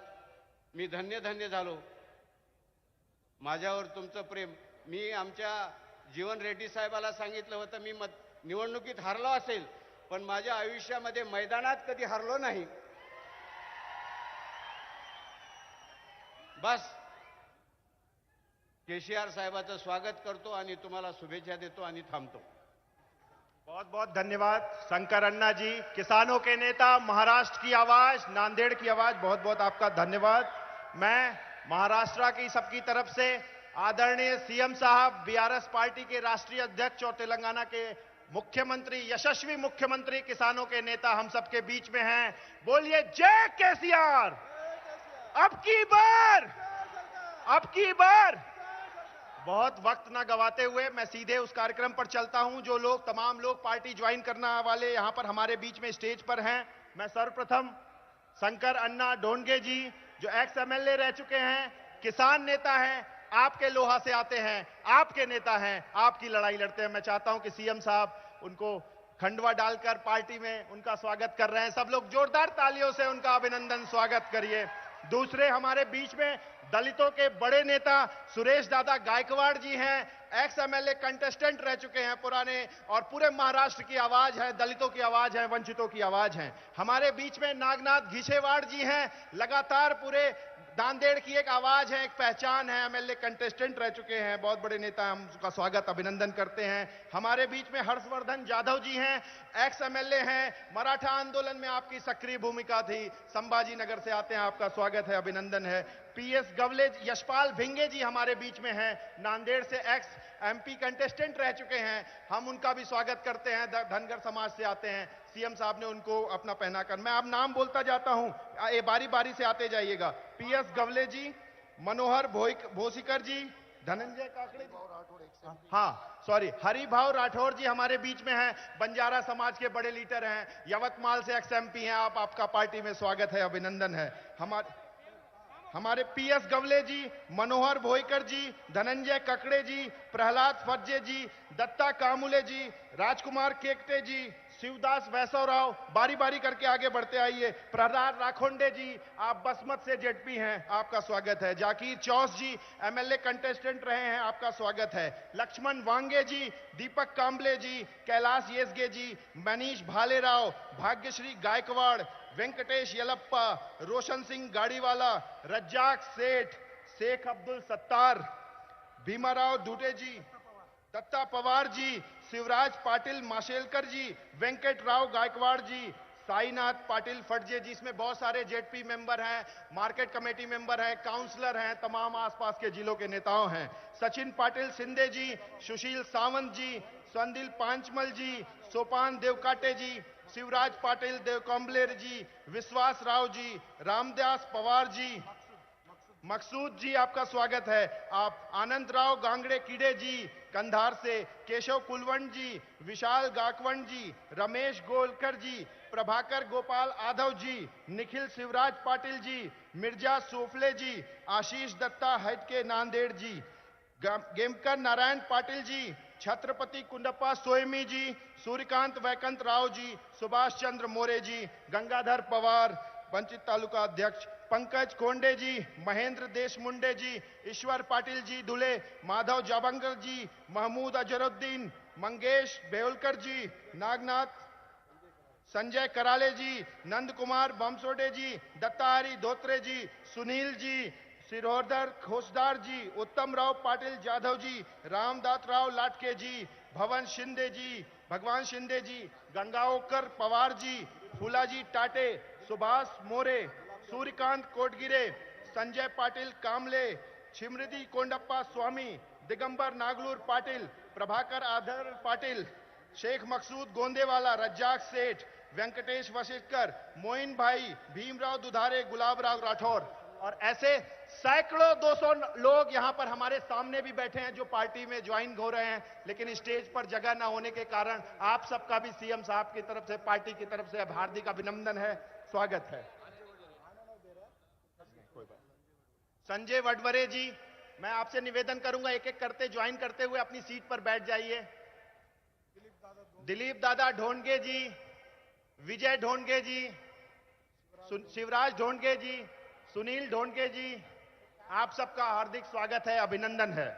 मी धन्य धन्य झालो. माझ्यावर तुमचं प्रेम. मी आमच्या जीवन रेड्डी साहेबाला सांगितलं होतं, मी निवडणुकीत हारलो असेल पण माझ्या आयुष्यामध्ये मैदानात कधी हारलो नाही. बस केसीआर साहेबाचं स्वागत करतो आणि तुम्हाला शुभेच्छा देतो आणि थांबतो. बहुत बहुत धन्यवाद शंकर अन्ना जी, किसानों के नेता, महाराष्ट्र की आवाज, नांदेड़ की आवाज, बहुत बहुत आपका धन्यवाद. मैं महाराष्ट्र की सबकी तरफ से आदरणीय सीएम साहब, बीआरएस पार्टी के राष्ट्रीय अध्यक्ष और तेलंगाना के मुख्यमंत्री, यशस्वी मुख्यमंत्री, किसानों के नेता हम सबके बीच में हैं. बोलिए जय केसीआर. अब की बार बहुत वक्त ना गवाते हुए मैं सीधे उस कार्यक्रम पर चलता हूं. जो लोग, तमाम लोग पार्टी ज्वाइन करने वाले यहां पर हमारे बीच में स्टेज पर हैं. मैं सर्वप्रथम शंकर अन्ना ढोंडगे जी, जो एक्स एमएलए रह चुके हैं, किसान नेता हैं, आपके लोहा से आते हैं, आपके नेता हैं, आपकी लड़ाई लड़ते हैं. मैं चाहता हूं कि सीएम साहब उनको खंडवा डालकर पार्टी में उनका स्वागत कर रहे हैं. सब लोग जोरदार तालियों से उनका अभिनंदन स्वागत करिए. दूसरे हमारे बीच में दलितों के बड़े नेता सुरेश दादा गायकवाड़ जी हैं. एक्स एमएलए कंटेस्टेंट रह चुके हैं पुराने, और पूरे महाराष्ट्र की आवाज है, दलितों की आवाज है, वंचितों की आवाज है. हमारे बीच में नागनाथ घिसेवाड़ जी हैं, लगातार पूरे नांदेड़ की एक आवाज है, एक पहचान है, एमएलए कंटेस्टेंट रह चुके हैं, बहुत बड़े नेता. हम उनका स्वागत अभिनंदन करते हैं. हमारे बीच में हर्षवर्धन जाधव जी हैं, एक्स एमएलए हैं, मराठा आंदोलन में आपकी सक्रिय भूमिका थी, संभाजी नगर से आते हैं, आपका स्वागत है, अभिनंदन है. पीएस गवले, यशपाल भिंगे जी हमारे बीच में हैं, नांदेड़ से एक्स एमपी कंटेस्टेंट रह चुके हैं, हम उनका भी स्वागत करते हैं. धनगर समाज से आते हैं, सीएम साहब ने उनको अपना पहनाकर. मैं अब नाम बोलता जाता हूं, ये बारी बारी से आते जाइएगा. पीएस गवले जी, मनोहर भोसीकर जी, धनंजय काकड़े, हाँ सॉरी, हरिभाव राठौर जी हमारे बीच में हैं, बंजारा समाज के बड़े लीडर हैं, यवतमाल से एक्स एमपी हैं आप, आपका पार्टी में स्वागत है, अभिनंदन है. हमारे हमारे पीएस गवले जी, मनोहर भोईकर जी, धनंजय ककड़े जी, प्रहलाद फज्जे जी, दत्ता कामुले जी, राजकुमार केकटे जी, शिवदास वैसवराव, बारी बारी करके आगे बढ़ते आइए। प्रहलाद राखोंडे जी, आप बसमत से जेडपी हैं, आपका स्वागत है। जाकिर चौस जी, एमएलए कंटेस्टेंट रहे हैं, आपका स्वागत है। लक्ष्मण वांगे जी, दीपक कांबले जी, कैलाश येसगे जी, मनीष भालेराव, भाग्यश्री गायकवाड़, वेंकटेश यलप्पा, रोशन सिंह गाड़ीवाला, रज्जाक सेठ, शेख अब्दुल सत्तार, भीमाराव धुटे जी, दत्ता पवार जी, शिवराज पाटिल माशेलकर जी, वेंकट राव गायकवाड़ जी, साईनाथ पाटिल फटजे जी, इसमें बहुत सारे जेडपी मेंबर हैं, मार्केट कमेटी मेंबर हैं, काउंसलर हैं, तमाम आसपास के जिलों के नेताओं हैं। सचिन पाटिल सिंधे जी, सुशील सावंत जी, संदिल पांचमल जी, सोपान देवकाटे जी, शिवराज पाटिल देवकंबलेर जी, विश्वास राव जी, रामदास पवार जी, मकसूद जी, आपका स्वागत है। आप आनंद राव गांगड़े कीड़े जी, कंधार से, केशव कुलवंत जी, विशाल गाकवण जी, रमेश गोलकर जी, प्रभाकर गोपाल आधव जी, निखिल शिवराज पाटिल जी, मिर्जा सोफले जी, आशीष दत्ता हैदके नांदेड़ जी, गेमकर नारायण पाटिल जी, छत्रपति कुंडप्पा सोयमी जी, सूर्यकांत वैकंत राव जी, सुभाष चंद्र मोरे जी, गंगाधर पवार वंचित तालुका अध्यक्ष, पंकज कोंडे जी, महेंद्र देशमुंडे जी, ईश्वर पाटिल जी धुले, माधव जाबंगर जी, महमूद अजरुद्दीन, मंगेश बेउलकर जी, नागनाथ, संजय कराले जी, नंद कुमार बमसोडे जी, दत्ताहरी धोत्रे जी, सुनील जी, सिरोधर खोसदार जी, उत्तम राव पाटिल जाधव जी, रामदास राव लाटके जी, भवन शिंदे जी, भगवान शिंदे जी, गंगाओकर पवार जी, फूलाजी टाटे, सुभाष मोरे, सूर्यकांत कोटगिरे, संजय पाटिल कामले, छिमृति कोंडप्पा स्वामी, दिगंबर नागलूर पाटिल, प्रभाकर आधर पाटिल, शेख मकसूद गोंदेवाला, रज्जाक सेठ, वेंकटेश वशिष्ठकर, मोइन भाई, भीमराव दुधारे, गुलाबराव राठौर और ऐसे सैकड़ों 200 लोग यहां पर हमारे सामने भी बैठे हैं जो पार्टी में ज्वाइन हो रहे हैं, लेकिन स्टेज पर जगह ना होने के कारण आप सबका भी सीएम साहब की तरफ से, पार्टी की तरफ से हार्दिक अभिनंदन है, स्वागत है। संजय वडवरे जी, मैं आपसे निवेदन करूंगा एक एक करते ज्वाइन करते हुए अपनी सीट पर बैठ जाइए। दिलीप दादा ढोंडगे जी, विजय ढोंडगे जी, शिवराज ढोंडगे जी, सुनील ढोंडगे जी, आप सबका हार्दिक स्वागत है, अभिनंदन है।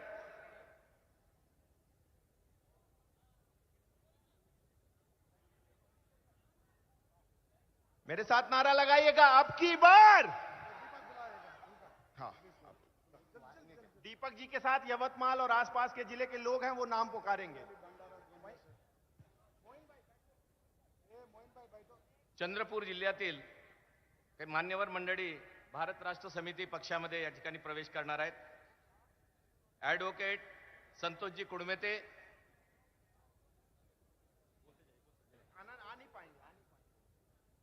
मेरे साथ नारा लगाइएगा, अब की बार। हाँ, दीपक जी के साथ यवतमाल और आसपास के जिले के लोग हैं, वो नाम पुकारेंगे। चंद्रपूर जिल्ह्यातील काही मान्यवर मंडळी भारत राष्ट्र समिती पक्षामध्ये या ठिकाणी प्रवेश करणार आहेत। ॲडव्होकेट संतोषजी कुडमेते,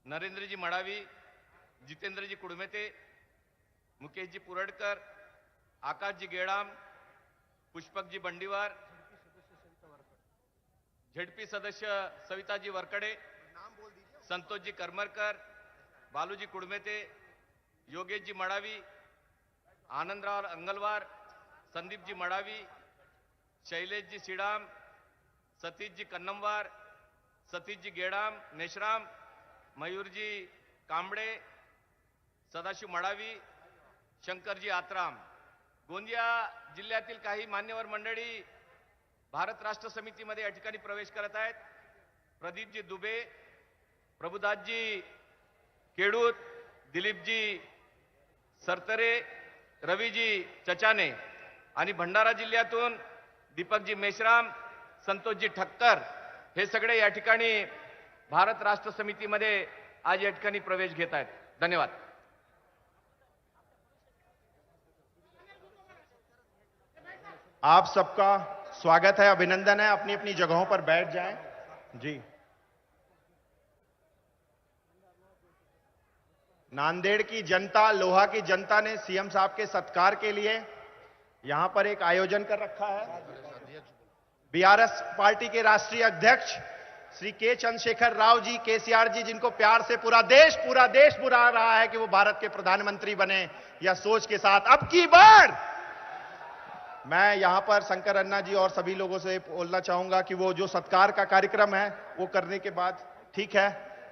नरेंद्रजी मडावी, जितेंद्रजी कुडमेते, मुकेशजी पुरडकर, आकाशजी गेडाम, पुष्पकजी बंडीवार, झेडपी सदस्य सविताजी वरकडे, संतोषजी करमरकर, बालूजी कुडमेते, योगेशजी मडावी, आनंदराव अंगलवार, संदीपजी मडावी, शैलेशजी सिडाम, सतीशजी कन्नमवार, सतीशजी गेडाम मेश्राम, मयूरजी कांबळे, सदाशिव मडावी, शंकरजी आत्राम। गोंदिया जिल्ह्यातील काही मान्यवर मंडळी भारत राष्ट्र समितीमध्ये या ठिकाणी प्रवेश करत आहेत। प्रदीपजी दुबे, प्रभुदासजी केडूत, दिलीपजी सरतरे, रवीजी चचाने आणि भंडारा जिल्ह्यातून दीपकजी मेश्राम, संतोषजी ठक्कर हे सगळे या ठिकाणी भारत राष्ट्र समितीमध्ये आज या ठिकाणी प्रवेश घेत आहेत। धन्यवाद। आप सबका स्वागत है, अभिनंदन है, अपनी अपनी जगहों पर बैठ जाएं। जी, नांदेड़ की जनता, लोहा की जनता ने सीएम साहब के सत्कार के लिए यहां पर एक आयोजन कर रखा है। बीआरएस पार्टी के राष्ट्रीय अध्यक्ष श्री के चंद्रशेखर राव जी, केसीआर जी, जिनको प्यार से पूरा देश बुला रहा है कि वो भारत के प्रधानमंत्री बने, या सोच के साथ अब की बार मैं यहां पर शंकर अन्ना जी और सभी लोगों से बोलना चाहूंगा कि वो जो सत्कार का कार्यक्रम है वो करने के बाद, ठीक है,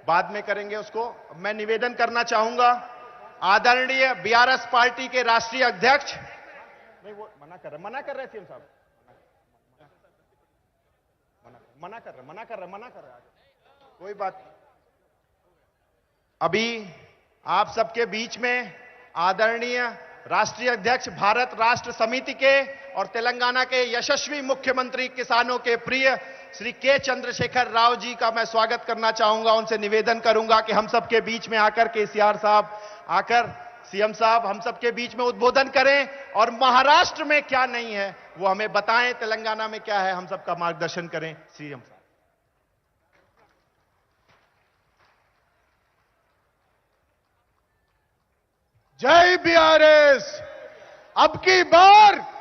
बाद में करेंगे उसको। मैं निवेदन करना चाहूंगा आदरणीय बीआरएस पार्टी के राष्ट्रीय अध्यक्ष, नहीं वो मना कर रहे सीएम साहब, मना कर रहे, कोई बात नहीं। अभी आप सबके बीच में आदरणीय राष्ट्रीय अध्यक्ष भारत राष्ट्र समिति के और तेलंगाना के यशस्वी मुख्यमंत्री, किसानों के प्रिय श्री के चंद्रशेखर राव जी का मैं स्वागत करना चाहूंगा। उनसे निवेदन करूंगा कि हम सबके बीच में आकर केसीआर साहब, आकर सीएम साहब हम सबके बीच में उद्बोधन करें और महाराष्ट्र में क्या नहीं है वो हमें बताएं, तेलंगाना में क्या है, हम सबका मार्गदर्शन करें। सीएम साहब। जय बीआरएस। अब की बार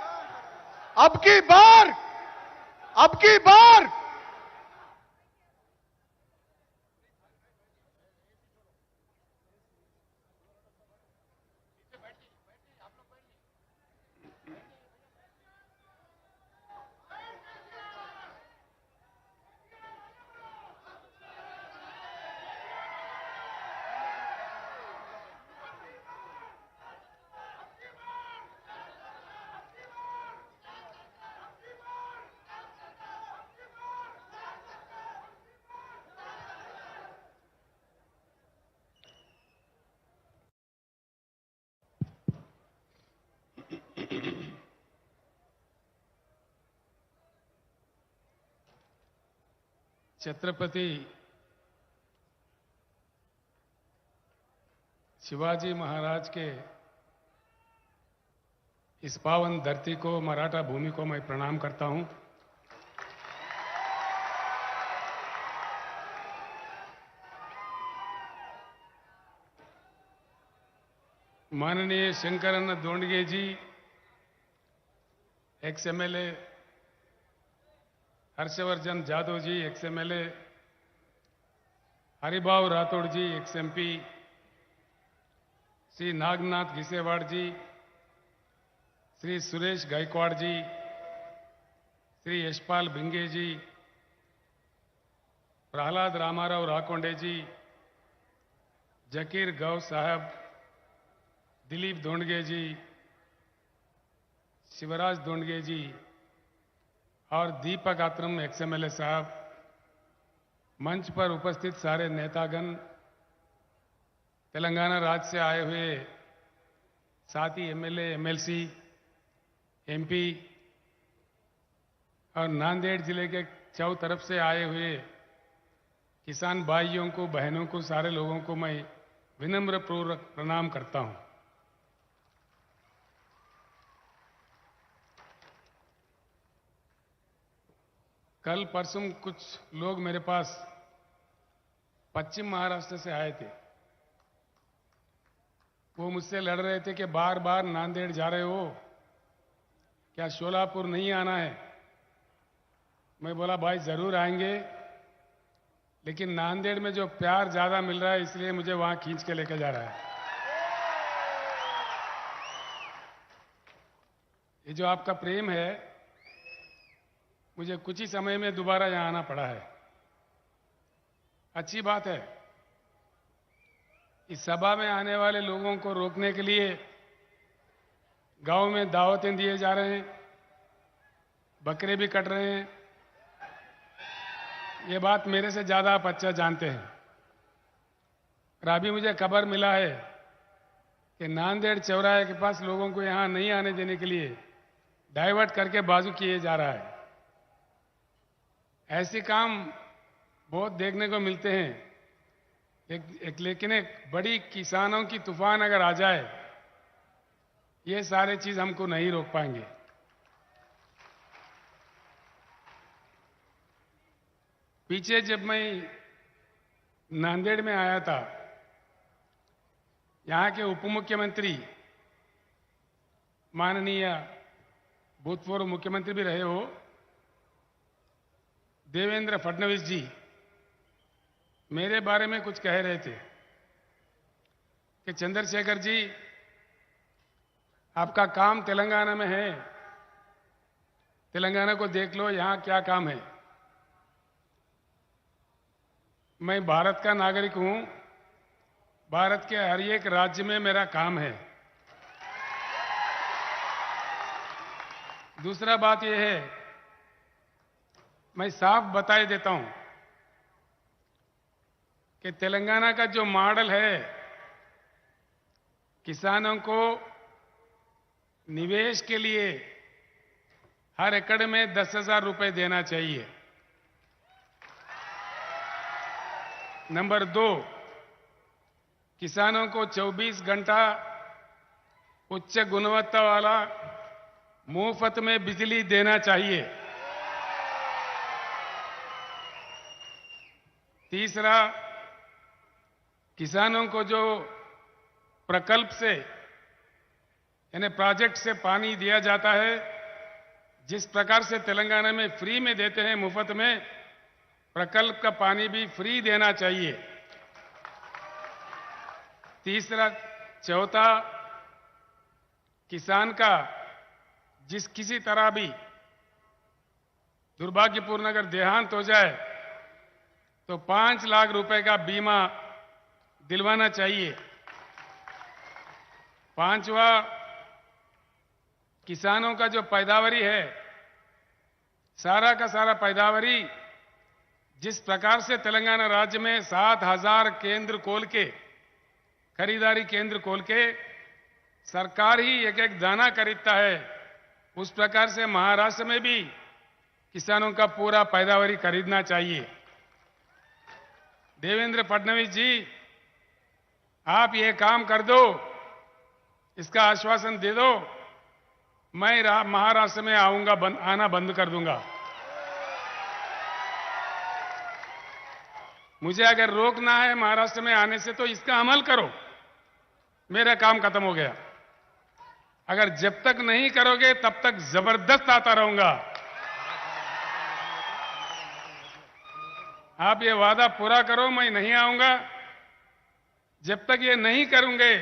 छत्रपति शिवाजी महाराज के इस पावन धरती को, मराठा भूमि को मैं प्रणाम करता हूं। माननीय शंकरन दोंडगे जी, एक्स एमएलए, हर्षवर्धन जादव जी, एक्स एमएलए, हरिभाव राठौड़ जी, एक्स एमपी, श्री नागनाथ घिसेवाड़ जी, श्री सुरेश गायकवाड़ जी, श्री यशपाल भिंगे जी, प्रहलाद रामाराव राकोंडे जी, जकीर गौ साहब, दिलीप दोंडगे जी, शिवराज दोंडगे जी और दीपक आत्रम एक्सएमएलए साहब, मंच पर उपस्थित सारे नेतागण, तेलंगाना राज्य से आए हुए साथी एमएलए, एमएलसी, एमपी और नांदेड़ जिले के चौ तरफ से आए हुए किसान भाइयों को, बहनों को, सारे लोगों को मैं विनम्र पूर्वक प्रणाम करता हूं। कल परसों कुछ लोग मेरे पास पश्चिम महाराष्ट्र से आए थे। वो मुझसे लड़ रहे थे कि बार बार नांदेड़ जा रहे हो, क्या शोलापुर नहीं आना है? मैं बोला भाई जरूर आएंगे, लेकिन नांदेड़ में जो प्यार ज्यादा मिल रहा है इसलिए मुझे वहां खींच के लेकर जा रहा है। ये जो आपका प्रेम है, मुझे कुछ ही समय में दोबारा यहां आना पड़ा है। अच्छी बात है। इस सभा में आने वाले लोगों को रोकने के लिए गांव में दावतें दिए जा रहे हैं, बकरे भी कट रहे हैं। ये बात मेरे से ज्यादा आप अच्छा जानते हैं। और अभी मुझे खबर मिला है कि नांदेड़ चौराहे के पास लोगों को यहां नहीं आने देने के लिए डाइवर्ट करके बाजू किए जा रहा है। ऐसे काम बहुत देखने को मिलते हैं। लेकिन एक बड़ी किसानों की तूफान अगर आ जाए, ये सारे चीज हमको नहीं रोक पाएंगे। पीछे जब मैं नांदेड़ में आया था, यहां के उप मुख्यमंत्री, माननीय भूतपूर्व मुख्यमंत्री भी रहे हो, देवेंद्र फडणवीस जी, मेरे बारे में कुछ कह रहे थे कि चंद्रशेखर जी आपका काम तेलंगाना में है, तेलंगाना को देख लो, यहां क्या काम है। मैं भारत का नागरिक हूं, भारत के हर एक राज्य में मेरा काम है। दूसरा बात यह है, मैं साफ बताए देता हूं कि तेलंगाना का जो मॉडल है, किसानों को निवेश के लिए हर एकड़ में 10,000 रुपए देना चाहिए। नंबर 2, किसानों को 24 घंटा उच्च गुणवत्ता वाला मुफ्त में बिजली देना चाहिए। तीसरा, किसानों को जो प्रकल्प से यानी प्रोजेक्ट से पानी दिया जाता है, जिस प्रकार से तेलंगाना में फ्री में देते हैं मुफ्त में, प्रकल्प का पानी भी फ्री देना चाहिए। तीसरा, चौथा, किसान का जिस किसी तरह भी दुर्भाग्यपूर्ण अगर देहांत हो जाए तो 5 लाख रुपए का बीमा दिलवाना चाहिए। पांचवा, किसानों का जो पैदावारी है, सारा का सारा पैदावारी जिस प्रकार से तेलंगाना राज्य में 7,000 केंद्र खोल के, खरीदारी केंद्र खोल के सरकार ही एक एक दाना खरीदता है, उस प्रकार से महाराष्ट्र में भी किसानों का पूरा पैदावारी खरीदना चाहिए। देवेंद्र फडणवीस जी, आप ये काम कर दो, इसका आश्वासन दे दो, मैं महाराष्ट्र में आऊंगा, आना बंद कर दूंगा। मुझे अगर रोकना है महाराष्ट्र में आने से तो इसका अमल करो, मेरा काम खत्म हो गया। अगर जब तक नहीं करोगे तब तक जबरदस्त आता रहूंगा। आप ये वादा पूरा करो, मैं नहीं आऊंगा। जब तक ये नहीं करूंगे,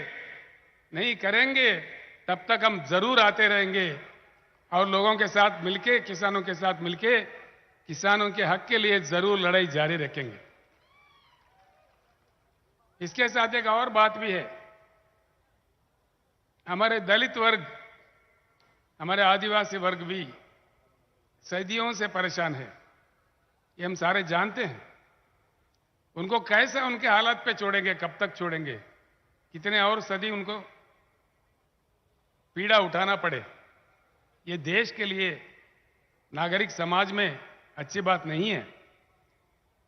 नहीं करेंगे, तब तक हम जरूर आते रहेंगे और लोगों के साथ मिलके, किसानों के साथ मिलके, किसानों के हक के लिए जरूर लड़ाई जारी रखेंगे। इसके साथ एक और बात भी है, हमारे दलित वर्ग, हमारे आदिवासी वर्ग भी सदियों से परेशान है, ये हम सारे जानते हैं। उनको कैसे उनके हालात पे छोड़ेंगे, कब तक छोड़ेंगे, कितने और सदी उनको पीड़ा उठाना पड़े, ये देश के लिए, नागरिक समाज में अच्छी बात नहीं है।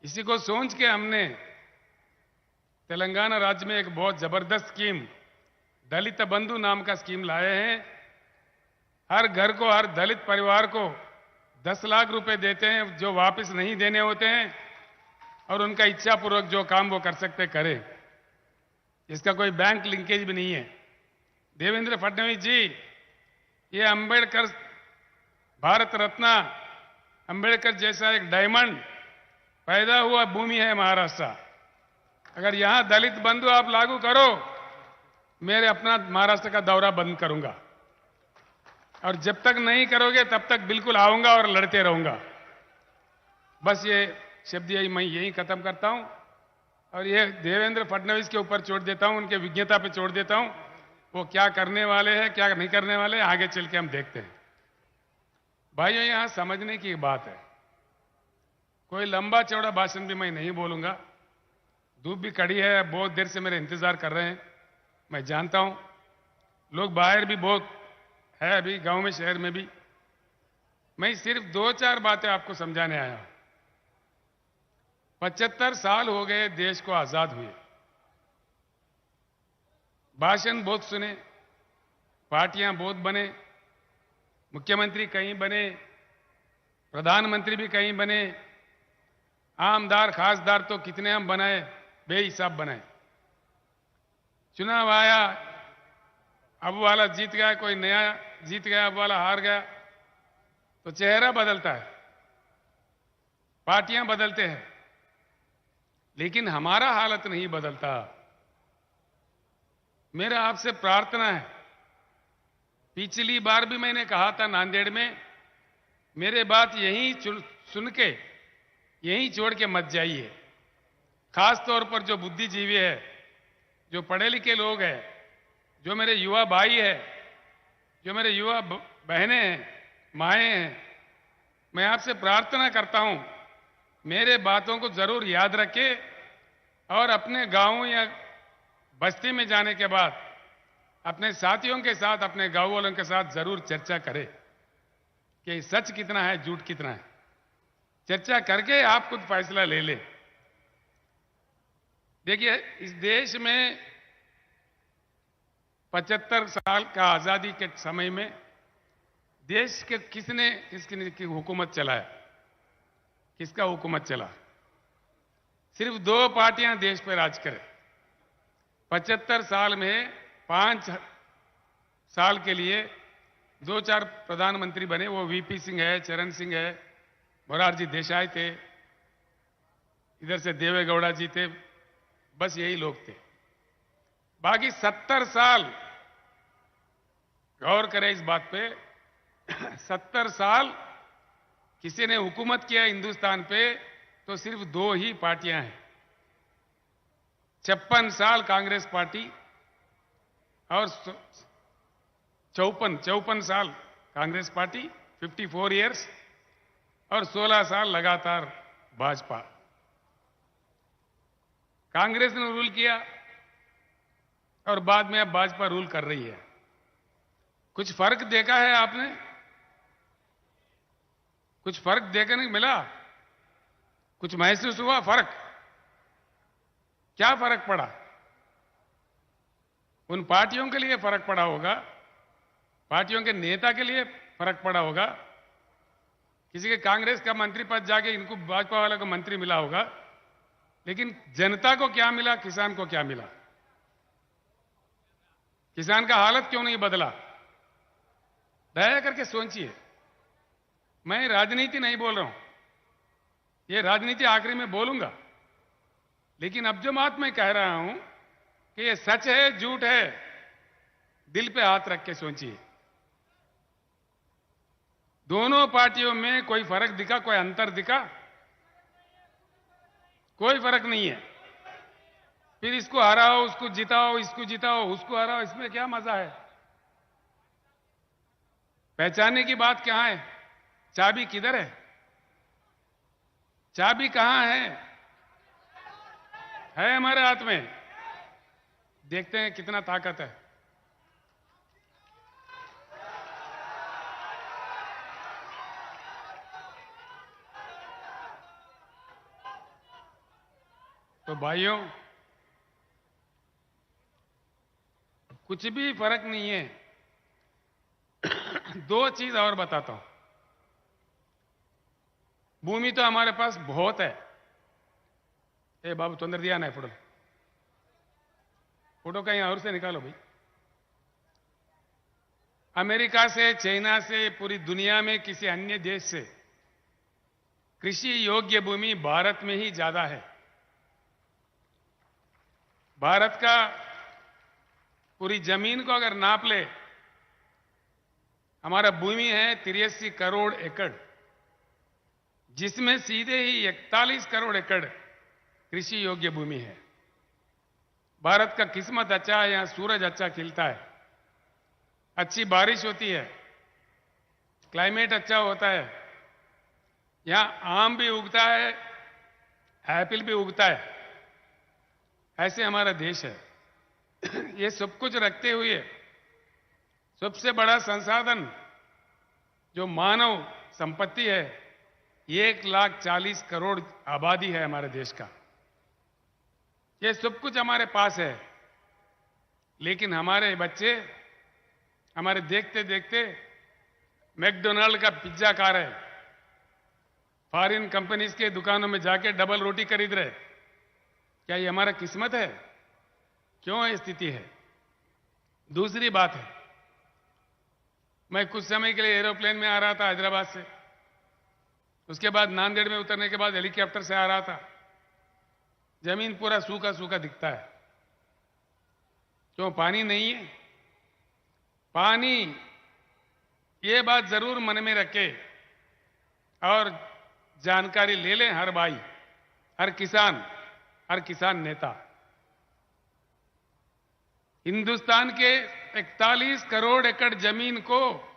इसी को सोच के हमने तेलंगाना राज्य में एक बहुत जबरदस्त स्कीम, दलित बंधु नाम का स्कीम लाए हैं। हर घर को, हर दलित परिवार को 10 लाख रुपए देते हैं, जो वापस नहीं देने होते हैं, और उनका इच्छापूर्वक जो काम वो कर सकते करें। इसका कोई बैंक लिंकेज भी नहीं है। देवेंद्र फडणवीस जी, ये अंबेडकर, भारत रत्न अंबेडकर जैसा एक डायमंड पैदा हुआ भूमि है महाराष्ट्र। अगर यहां दलित बंधु आप लागू करो, मेरे अपना महाराष्ट्र का दौरा बंद करूंगा, और जब तक नहीं करोगे तब तक बिल्कुल आऊंगा और लड़ते रहूंगा। बस ये शब्द यही मैं यही खत्म करता हूं, और ये देवेंद्र फडणवीस के ऊपर छोड़ देता हूं, उनके विज्ञता पे छोड़ देता हूं। वो क्या करने वाले हैं, क्या नहीं करने वाले हैं, आगे चल के हम देखते हैं। भाइयों, यहां समझने की बात है, कोई लंबा चौड़ा भाषण भी मैं नहीं बोलूंगा। धूप भी कड़ी है, बहुत देर से मेरे इंतजार कर रहे हैं, मैं जानता हूं। लोग बाहर भी बहुत है, अभी गांव में, शहर में भी। मैं सिर्फ 2-4 बातें आपको समझाने आया हूं। 75 साल हो गए देश को आजाद हुए, भाषण बहुत सुने, पार्टियां बहुत बने, मुख्यमंत्री कहीं बने, प्रधानमंत्री भी कहीं बने, आमदार खासदार तो कितने हम बनाए, बेहिसाब बनाए। चुनाव आया, अब वाला जीत गया, कोई नया जीत गया, अब वाला हार गया, तो चेहरा बदलता है, पार्टियां बदलते हैं। लेकिन हमारा हालत नहीं बदलता। मेरा आपसे प्रार्थना है, पिछली बार भी मैंने कहा था नांदेड़ में, मेरे बात यहीं सुन के यहीं छोड़ के मत जाइए। खास तौर पर जो बुद्धिजीवी है, जो पढ़े लिखे लोग हैं, जो मेरे युवा भाई है, जो मेरे युवा बहनें हैं, माएँ हैं, मैं आपसे प्रार्थना करता हूं, मेरे बातों को जरूर याद रखें और अपने गांव या बस्ती में जाने के बाद अपने साथियों के साथ, अपने गांव वालों के साथ जरूर चर्चा करें कि सच कितना है, झूठ कितना है। चर्चा करके आप खुद फैसला ले लें। देखिए, इस देश में 75 साल का आजादी के समय में देश के किसने की हुकूमत चलाया? किसका हुकूमत चला? सिर्फ 2 पार्टियां देश पर राज करें। 75 साल में 5 साल के लिए 2-4 प्रधानमंत्री बने, वो वीपी सिंह है, चरण सिंह है, मोरारजी देसाई थे, इधर से देवेगौड़ा जी थे, बस यही लोग थे। बाकी 70 साल, गौर करें इस बात पे, 70 साल किसी ने हुकूमत किया हिंदुस्तान पे तो सिर्फ 2 ही पार्टियां हैं। 56 साल कांग्रेस पार्टी और 54 साल कांग्रेस पार्टी, 54 इयर्स, और 16 साल लगातार भाजपा। कांग्रेस ने रूल किया और बाद में अब भाजपा रूल कर रही है। कुछ फर्क देखा है आपने? कुछ फर्क देखने को मिला? कुछ महसूस हुआ फर्क? क्या फर्क पड़ा? उन पार्टियों के लिए फर्क पड़ा होगा, पार्टियों के नेता के लिए फर्क पड़ा होगा, किसी के कांग्रेस का मंत्री पद जाके इनको भाजपा वाले को मंत्री मिला होगा, लेकिन जनता को क्या मिला, किसान को क्या मिला? किसान का हालत क्यों नहीं बदला? दया करके सोचिए। मैं राजनीति नहीं बोल रहा हूं, ये राजनीति आखिरी में बोलूंगा, लेकिन अब जो बात मैं कह रहा हूं कि ये सच है झूठ है, दिल पे हाथ रख के सोचिए। दोनों पार्टियों में कोई फर्क दिखा, कोई अंतर दिखा? कोई फर्क नहीं है। फिर इसको हराओ, उसको जिताओ, इसको जिताओ, उसको हराओ, इसमें क्या मजा है? पहचानने की बात कहां है? चाबी किधर है? चाबी कहां है? हमारे हाथ में। देखते हैं कितना ताकत है। तो भाइयों, कुछ भी फर्क नहीं है। 2 चीज और बताता हूं। भूमि तो हमारे पास बहुत है। ए बाबू, तोंदर दिया ना फोटो, फोटो कहीं और से निकालो भाई। अमेरिका से, चाइना से, पूरी दुनिया में किसी अन्य देश से कृषि योग्य भूमि भारत में ही ज्यादा है। भारत का पूरी जमीन को अगर नाप ले, हमारा भूमि है 83 करोड़ एकड़, जिसमें सीधे ही 41 करोड़ एकड़ कृषि योग्य भूमि है। भारत का किस्मत अच्छा है, यहां सूरज अच्छा खिलता है, अच्छी बारिश होती है, क्लाइमेट अच्छा होता है, यहां आम भी उगता है, एप्पल भी उगता है। ऐसे हमारा देश है। ये सब कुछ रखते हुए सबसे बड़ा संसाधन जो मानव संपत्ति है, 1,40,000 करोड़ आबादी है हमारे देश का। ये सब कुछ हमारे पास है, लेकिन हमारे बच्चे हमारे देखते देखते मैकडोनाल्ड का पिज्जा खा रहे, फॉरेन कंपनीज के दुकानों में जाके डबल रोटी खरीद रहे। क्या ये हमारा किस्मत है? क्यों ये स्थिति है? दूसरी बात है, मैं कुछ समय के लिए एरोप्लेन में आ रहा था हैदराबाद से, उसके बाद नांदेड़ में उतरने के बाद हेलीकॉप्टर से आ रहा था। जमीन पूरा सूखा सूखा दिखता है। क्यों? पानी नहीं है। पानी, ये बात जरूर मन में रखे और जानकारी ले लें हर भाई, हर किसान नेता। हिंदुस्तान के 41 करोड़ एकड़ जमीन को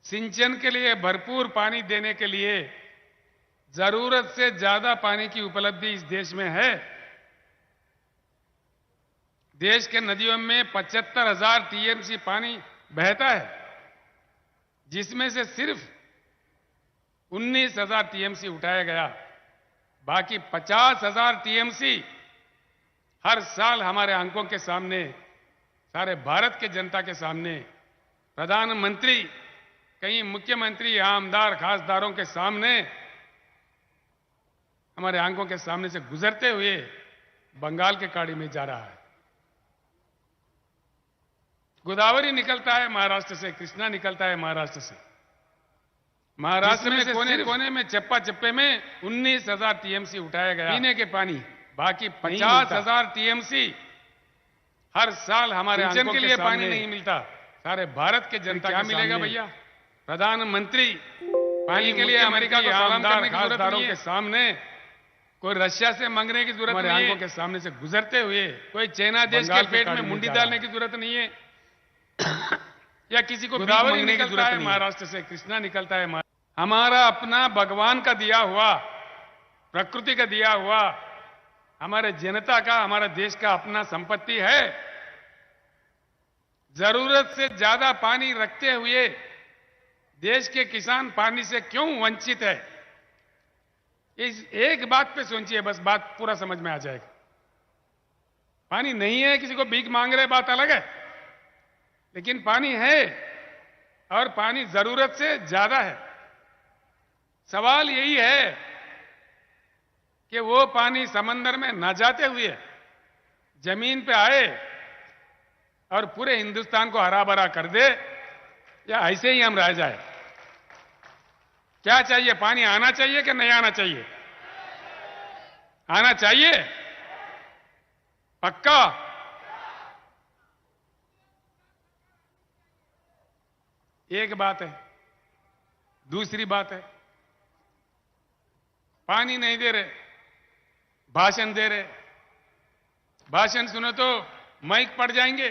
सिंचन के लिए भरपूर पानी देने के लिए जरूरत से ज्यादा पानी की उपलब्धि इस देश में है। देश के नदियों में 75,000 टीएमसी पानी बहता है, जिसमें से सिर्फ 19,000 टीएमसी उठाया गया। बाकी 50,000 टीएमसी हर साल हमारे आंखों के सामने, सारे भारत के जनता के सामने, प्रधानमंत्री, कई मुख्यमंत्री, आमदार, खासदारों के सामने, हमारे आंखों के सामने से गुजरते हुए बंगाल के खाड़ी में जा रहा है। गोदावरी निकलता है महाराष्ट्र से, कृष्णा निकलता है महाराष्ट्र से। महाराष्ट्र में कोने कोने में, चप्पा चप्पे में 19,000 टीएमसी उठाया गया पीने के पानी। बाकी 50,000 टीएमसी हर साल हमारे सिंचन के लिए पानी नहीं मिलता। सारे भारत के जनता क्या मिलेगा भैया? प्रधानमंत्री पानी के लिए अमेरिका को सलाम करने की जरूरत नहीं है। के सामने कोई रशिया से मांगने की जरूरत नहीं है। आंखों के सामने से गुजरते हुए कोई चाइना देश के पेट में मुंडी डालने की जरूरत नहीं है। या किसी को गोदावरी निकलता है महाराष्ट्र से, कृष्णा निकलता है। हमारा अपना भगवान का दिया हुआ, प्रकृति का दिया हुआ, हमारे जनता का, हमारे देश का अपना संपत्ति है। जरूरत से ज्यादा पानी रखते हुए देश के किसान पानी से क्यों वंचित है? इस एक बात पे सोचिए, बस बात पूरा समझ में आ जाएगा। पानी नहीं है, किसी को भीख मांग रहे, बात अलग है, लेकिन पानी है और पानी जरूरत से ज्यादा है। सवाल यही है कि वो पानी समंदर में न जाते हुए जमीन पे आए और पूरे हिंदुस्तान को हरा भरा कर दे, या ऐसे ही हम रह जाए? क्या चाहिए? पानी आना चाहिए कि नहीं आना चाहिए? आना चाहिए, पक्का। एक बात है। दूसरी बात है, पानी नहीं दे रहे, भाषण दे रहे। भाषण सुनो तो माइक पड़ जाएंगे,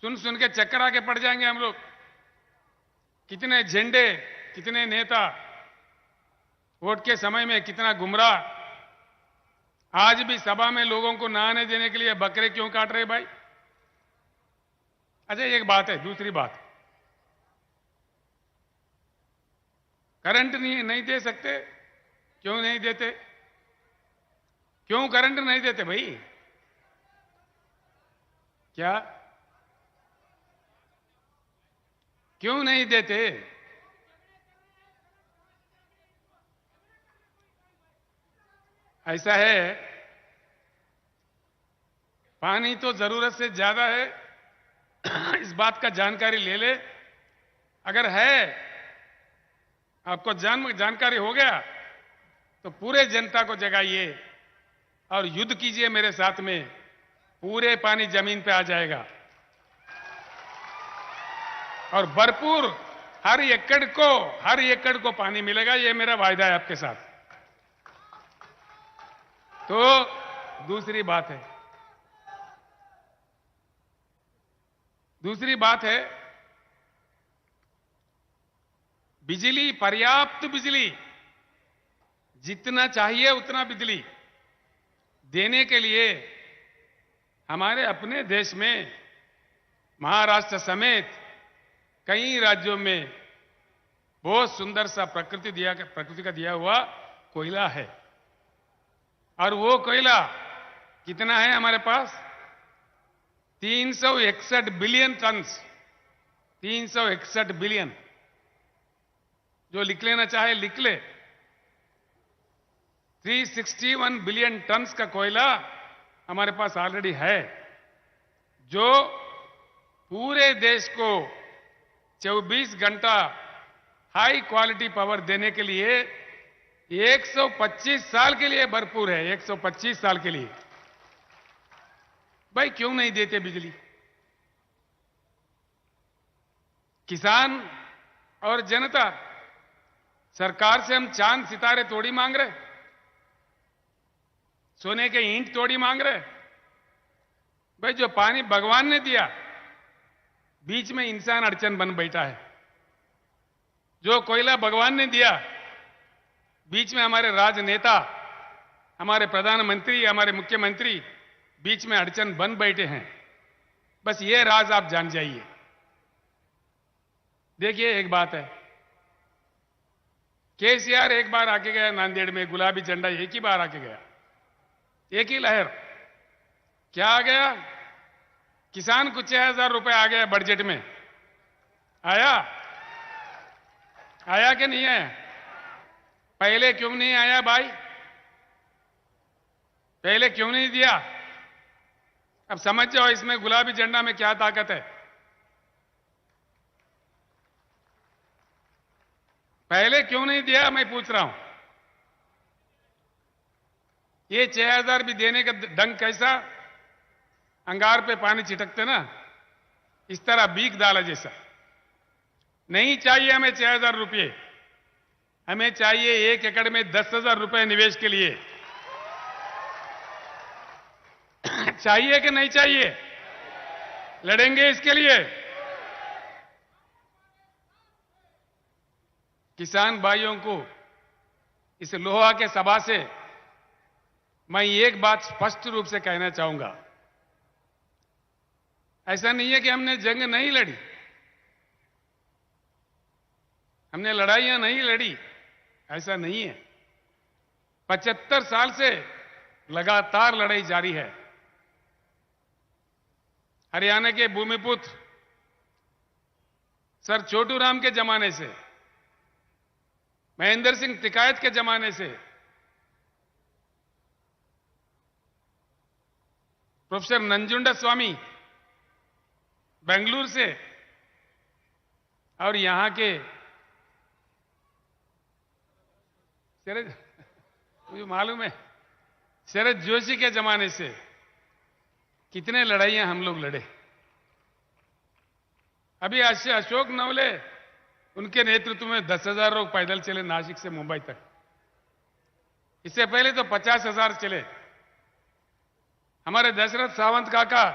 सुन सुन के चक्कर आके पड़ जाएंगे हम लोग। कितने झंडे, कितने नेता, वोट के समय में कितना गुमराह। आज भी सभा में लोगों को नहाने देने के लिए बकरे क्यों काट रहे भाई? अच्छा, एक बात है। दूसरी बात, करंट नहीं दे सकते। क्यों नहीं देते? क्यों करंट नहीं देते भाई? क्या क्यों नहीं देते? ऐसा है, पानी तो जरूरत से ज्यादा है, इस बात का जानकारी ले ले। अगर है, आपको जानकारी हो गया, तो पूरे जनता को जगाइए और युद्ध कीजिए मेरे साथ में। पूरे पानी जमीन पे आ जाएगा और भरपूर हर एकड़ को पानी मिलेगा। ये मेरा वायदा है आपके साथ। तो दूसरी बात है, बिजली, पर्याप्त बिजली, जितना चाहिए उतना बिजली देने के लिए हमारे अपने देश में महाराष्ट्र समेत कई राज्यों में बहुत सुंदर सा प्रकृति का दिया हुआ कोयला है। और वो कोयला कितना है हमारे पास? 361 बिलियन टन। 361 बिलियन। जो लिख लेना चाहे लिख ले। 361 बिलियन टन का कोयला हमारे पास ऑलरेडी है, जो पूरे देश को 24 घंटा हाई क्वालिटी पावर देने के लिए 125 साल के लिए भरपूर है, 125 साल के लिए। भाई क्यों नहीं देते बिजली? किसान और जनता, सरकार से हम चांद सितारे थोड़ी मांग रहे, सोने के ईंट थोड़ी मांग रहे। भाई जो पानी भगवान ने दिया, बीच में इंसान अड़चन बन बैठा है। जो कोयला भगवान ने दिया, बीच में हमारे राजनेता, हमारे प्रधानमंत्री, हमारे मुख्यमंत्री बीच में अड़चन बन बैठे हैं। बस ये राज आप जान जाइए। देखिए एक बात है, केसीआर एक बार आके गया नांदेड़ में, गुलाबी झंडा एक ही बार आके गया, एक ही लहर। क्या आ गया? किसान को 6,000 रुपए आ गया बजट में। आया? आया कि नहीं आया? पहले क्यों नहीं आया भाई? पहले क्यों नहीं दिया? अब समझ जाओ इसमें गुलाबी झंडा में क्या ताकत है। पहले क्यों नहीं दिया मैं पूछ रहा हूं। ये 6,000 भी देने का ढंग कैसा? अंगार पे पानी छिटकते ना, इस तरह बीक डाला जैसा। नहीं चाहिए हमें 6,000 रुपये, हमें चाहिए 1 एकड़ में 10,000 रुपए निवेश के लिए। चाहिए कि नहीं चाहिए? लड़ेंगे इसके लिए। किसान भाइयों को इस लोहा के सभा से मैं एक बात स्पष्ट रूप से कहना चाहूंगा। ऐसा नहीं है कि हमने जंग नहीं लड़ी, हमने लड़ाइयां नहीं लड़ी, ऐसा नहीं है। 75 साल से लगातार लड़ाई जारी है। हरियाणा के भूमिपुत्र सर छोटू राम के जमाने से, महेंद्र सिंह टिकायत के जमाने से, प्रोफेसर नंजुंडा स्वामी बेंगलुरु से, और यहां के शरद, मुझे मालूम है, शरद जोशी के जमाने से कितने लड़ाइयां हम लोग लड़े। अभी अशोक नवले, उनके नेतृत्व में 10,000 लोग पैदल चले नासिक से मुंबई तक। इससे पहले तो 50,000 चले। हमारे दशरथ सावंत काका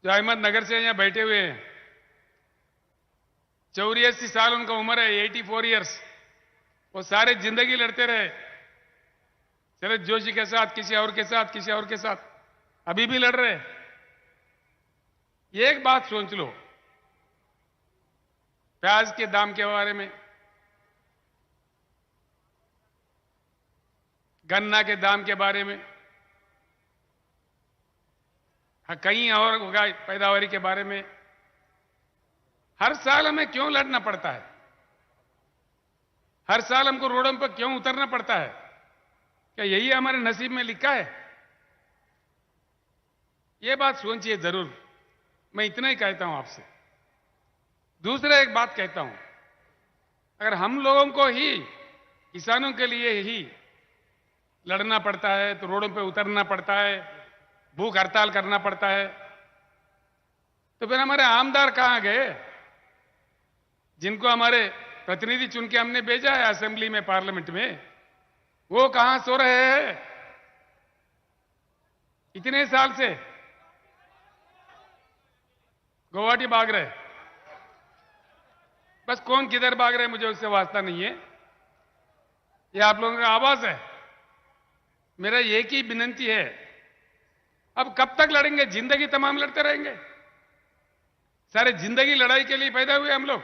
जो अहमदनगर से यहां बैठे हुए हैं, 84 साल उनका उम्र है, 84 इयर्स। वो सारे जिंदगी लड़ते रहे शरद जोशी के साथ, किसी और के साथ, किसी और के साथ, अभी भी लड़ रहे। एक बात सोच लो, प्याज के दाम के बारे में, गन्ना के दाम के बारे में, कहीं और उगाई पैदावारी के बारे में, हर साल हमें क्यों लड़ना पड़ता है? हर साल हमको रोडों पर क्यों उतरना पड़ता है? क्या यही हमारे नसीब में लिखा है? यह बात सोचिए जरूर। मैं इतना ही कहता हूं आपसे। दूसरा एक बात कहता हूं, अगर हम लोगों को ही, किसानों के लिए ही लड़ना पड़ता है, तो रोडों पे उतरना पड़ता है, भूख हड़ताल करना पड़ता है, तो फिर हमारे आमदार कहां गए, जिनको हमारे प्रतिनिधि चुन के हमने भेजा है असेंबली में, पार्लियामेंट में? वो कहां सो रहे हैं इतने साल से? गुवाहाटी भाग रहे। बस कौन किधर भाग रहे मुझे उससे वास्ता नहीं है, ये आप लोगों का आवाज है। मेरा एक ही विनती है, अब कब तक लड़ेंगे? जिंदगी तमाम लड़ते रहेंगे? सारे जिंदगी लड़ाई के लिए पैदा हुए हम लोग।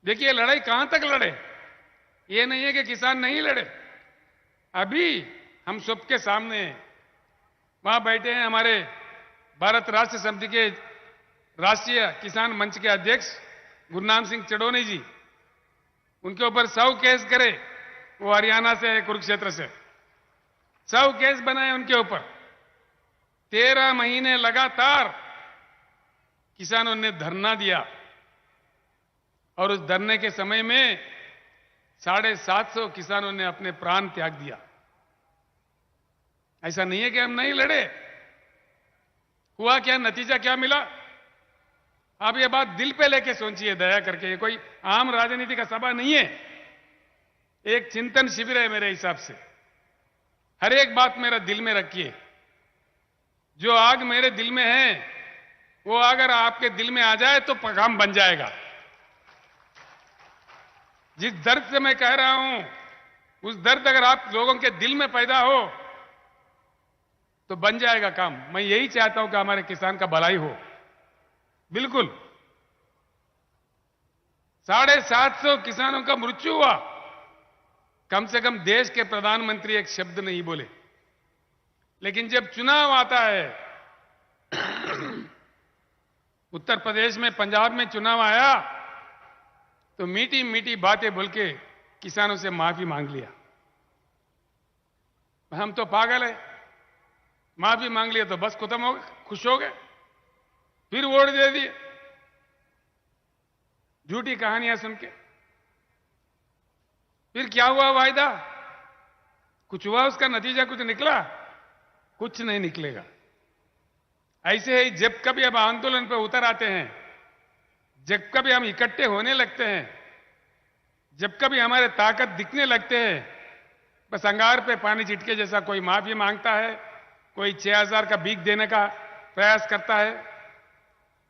देखिए लड़ाई कहां तक लड़े, ये नहीं है कि किसान नहीं लड़े। अभी हम सबके सामने वहां बैठे हैं हमारे भारत राष्ट्र समिति के राष्ट्रीय किसान मंच के अध्यक्ष गुरनाम सिंह चडोनी जी। उनके ऊपर 100 केस करे, वो हरियाणा से, कुरुक्षेत्र से 100 केस बनाए उनके ऊपर। 13 महीने लगातार किसानों ने धरना दिया, और उस धरने के समय में 750 किसानों ने अपने प्राण त्याग दिया। ऐसा नहीं है कि हम नहीं लड़े। हुआ क्या, नतीजा क्या मिला? आप ये बात दिल पे लेके सोचिए दया करके। ये कोई आम राजनीति का सभा नहीं है, एक चिंतन शिविर है मेरे हिसाब से। हर एक बात मेरा दिल में रखिए। जो आग मेरे दिल में है वो अगर आपके दिल में आ जाए तो काम बन जाएगा। जिस दर्द से मैं कह रहा हूं उस दर्द अगर आप लोगों के दिल में पैदा हो तो बन जाएगा काम। मैं यही चाहता हूं कि हमारे किसान का भलाई हो। बिल्कुल 750 किसानों का मृत्यु हुआ, कम से कम देश के प्रधानमंत्री एक शब्द नहीं बोले। लेकिन जब चुनाव आता है, उत्तर प्रदेश में, पंजाब में चुनाव आया तो मीठी मीठी बातें बोल के किसानों से माफी मांग लिया। हम तो पागल है, माफी मांग लिया तो बस खत्म हो गए, खुश हो गए, फिर वोट दे दिए झूठी कहानियां सुन के। फिर क्या हुआ वायदा? कुछ हुआ? उसका नतीजा कुछ निकला? कुछ नहीं निकलेगा। ऐसे ही जब कभी अब आंदोलन पर उतर आते हैं, जब कभी हम इकट्ठे होने लगते हैं, जब कभी हमारे ताकत दिखने लगते हैं, बस अंगार पे पानी छिटके जैसा कोई माफी मांगता है, कोई 6000 का भीख देने का प्रयास करता है,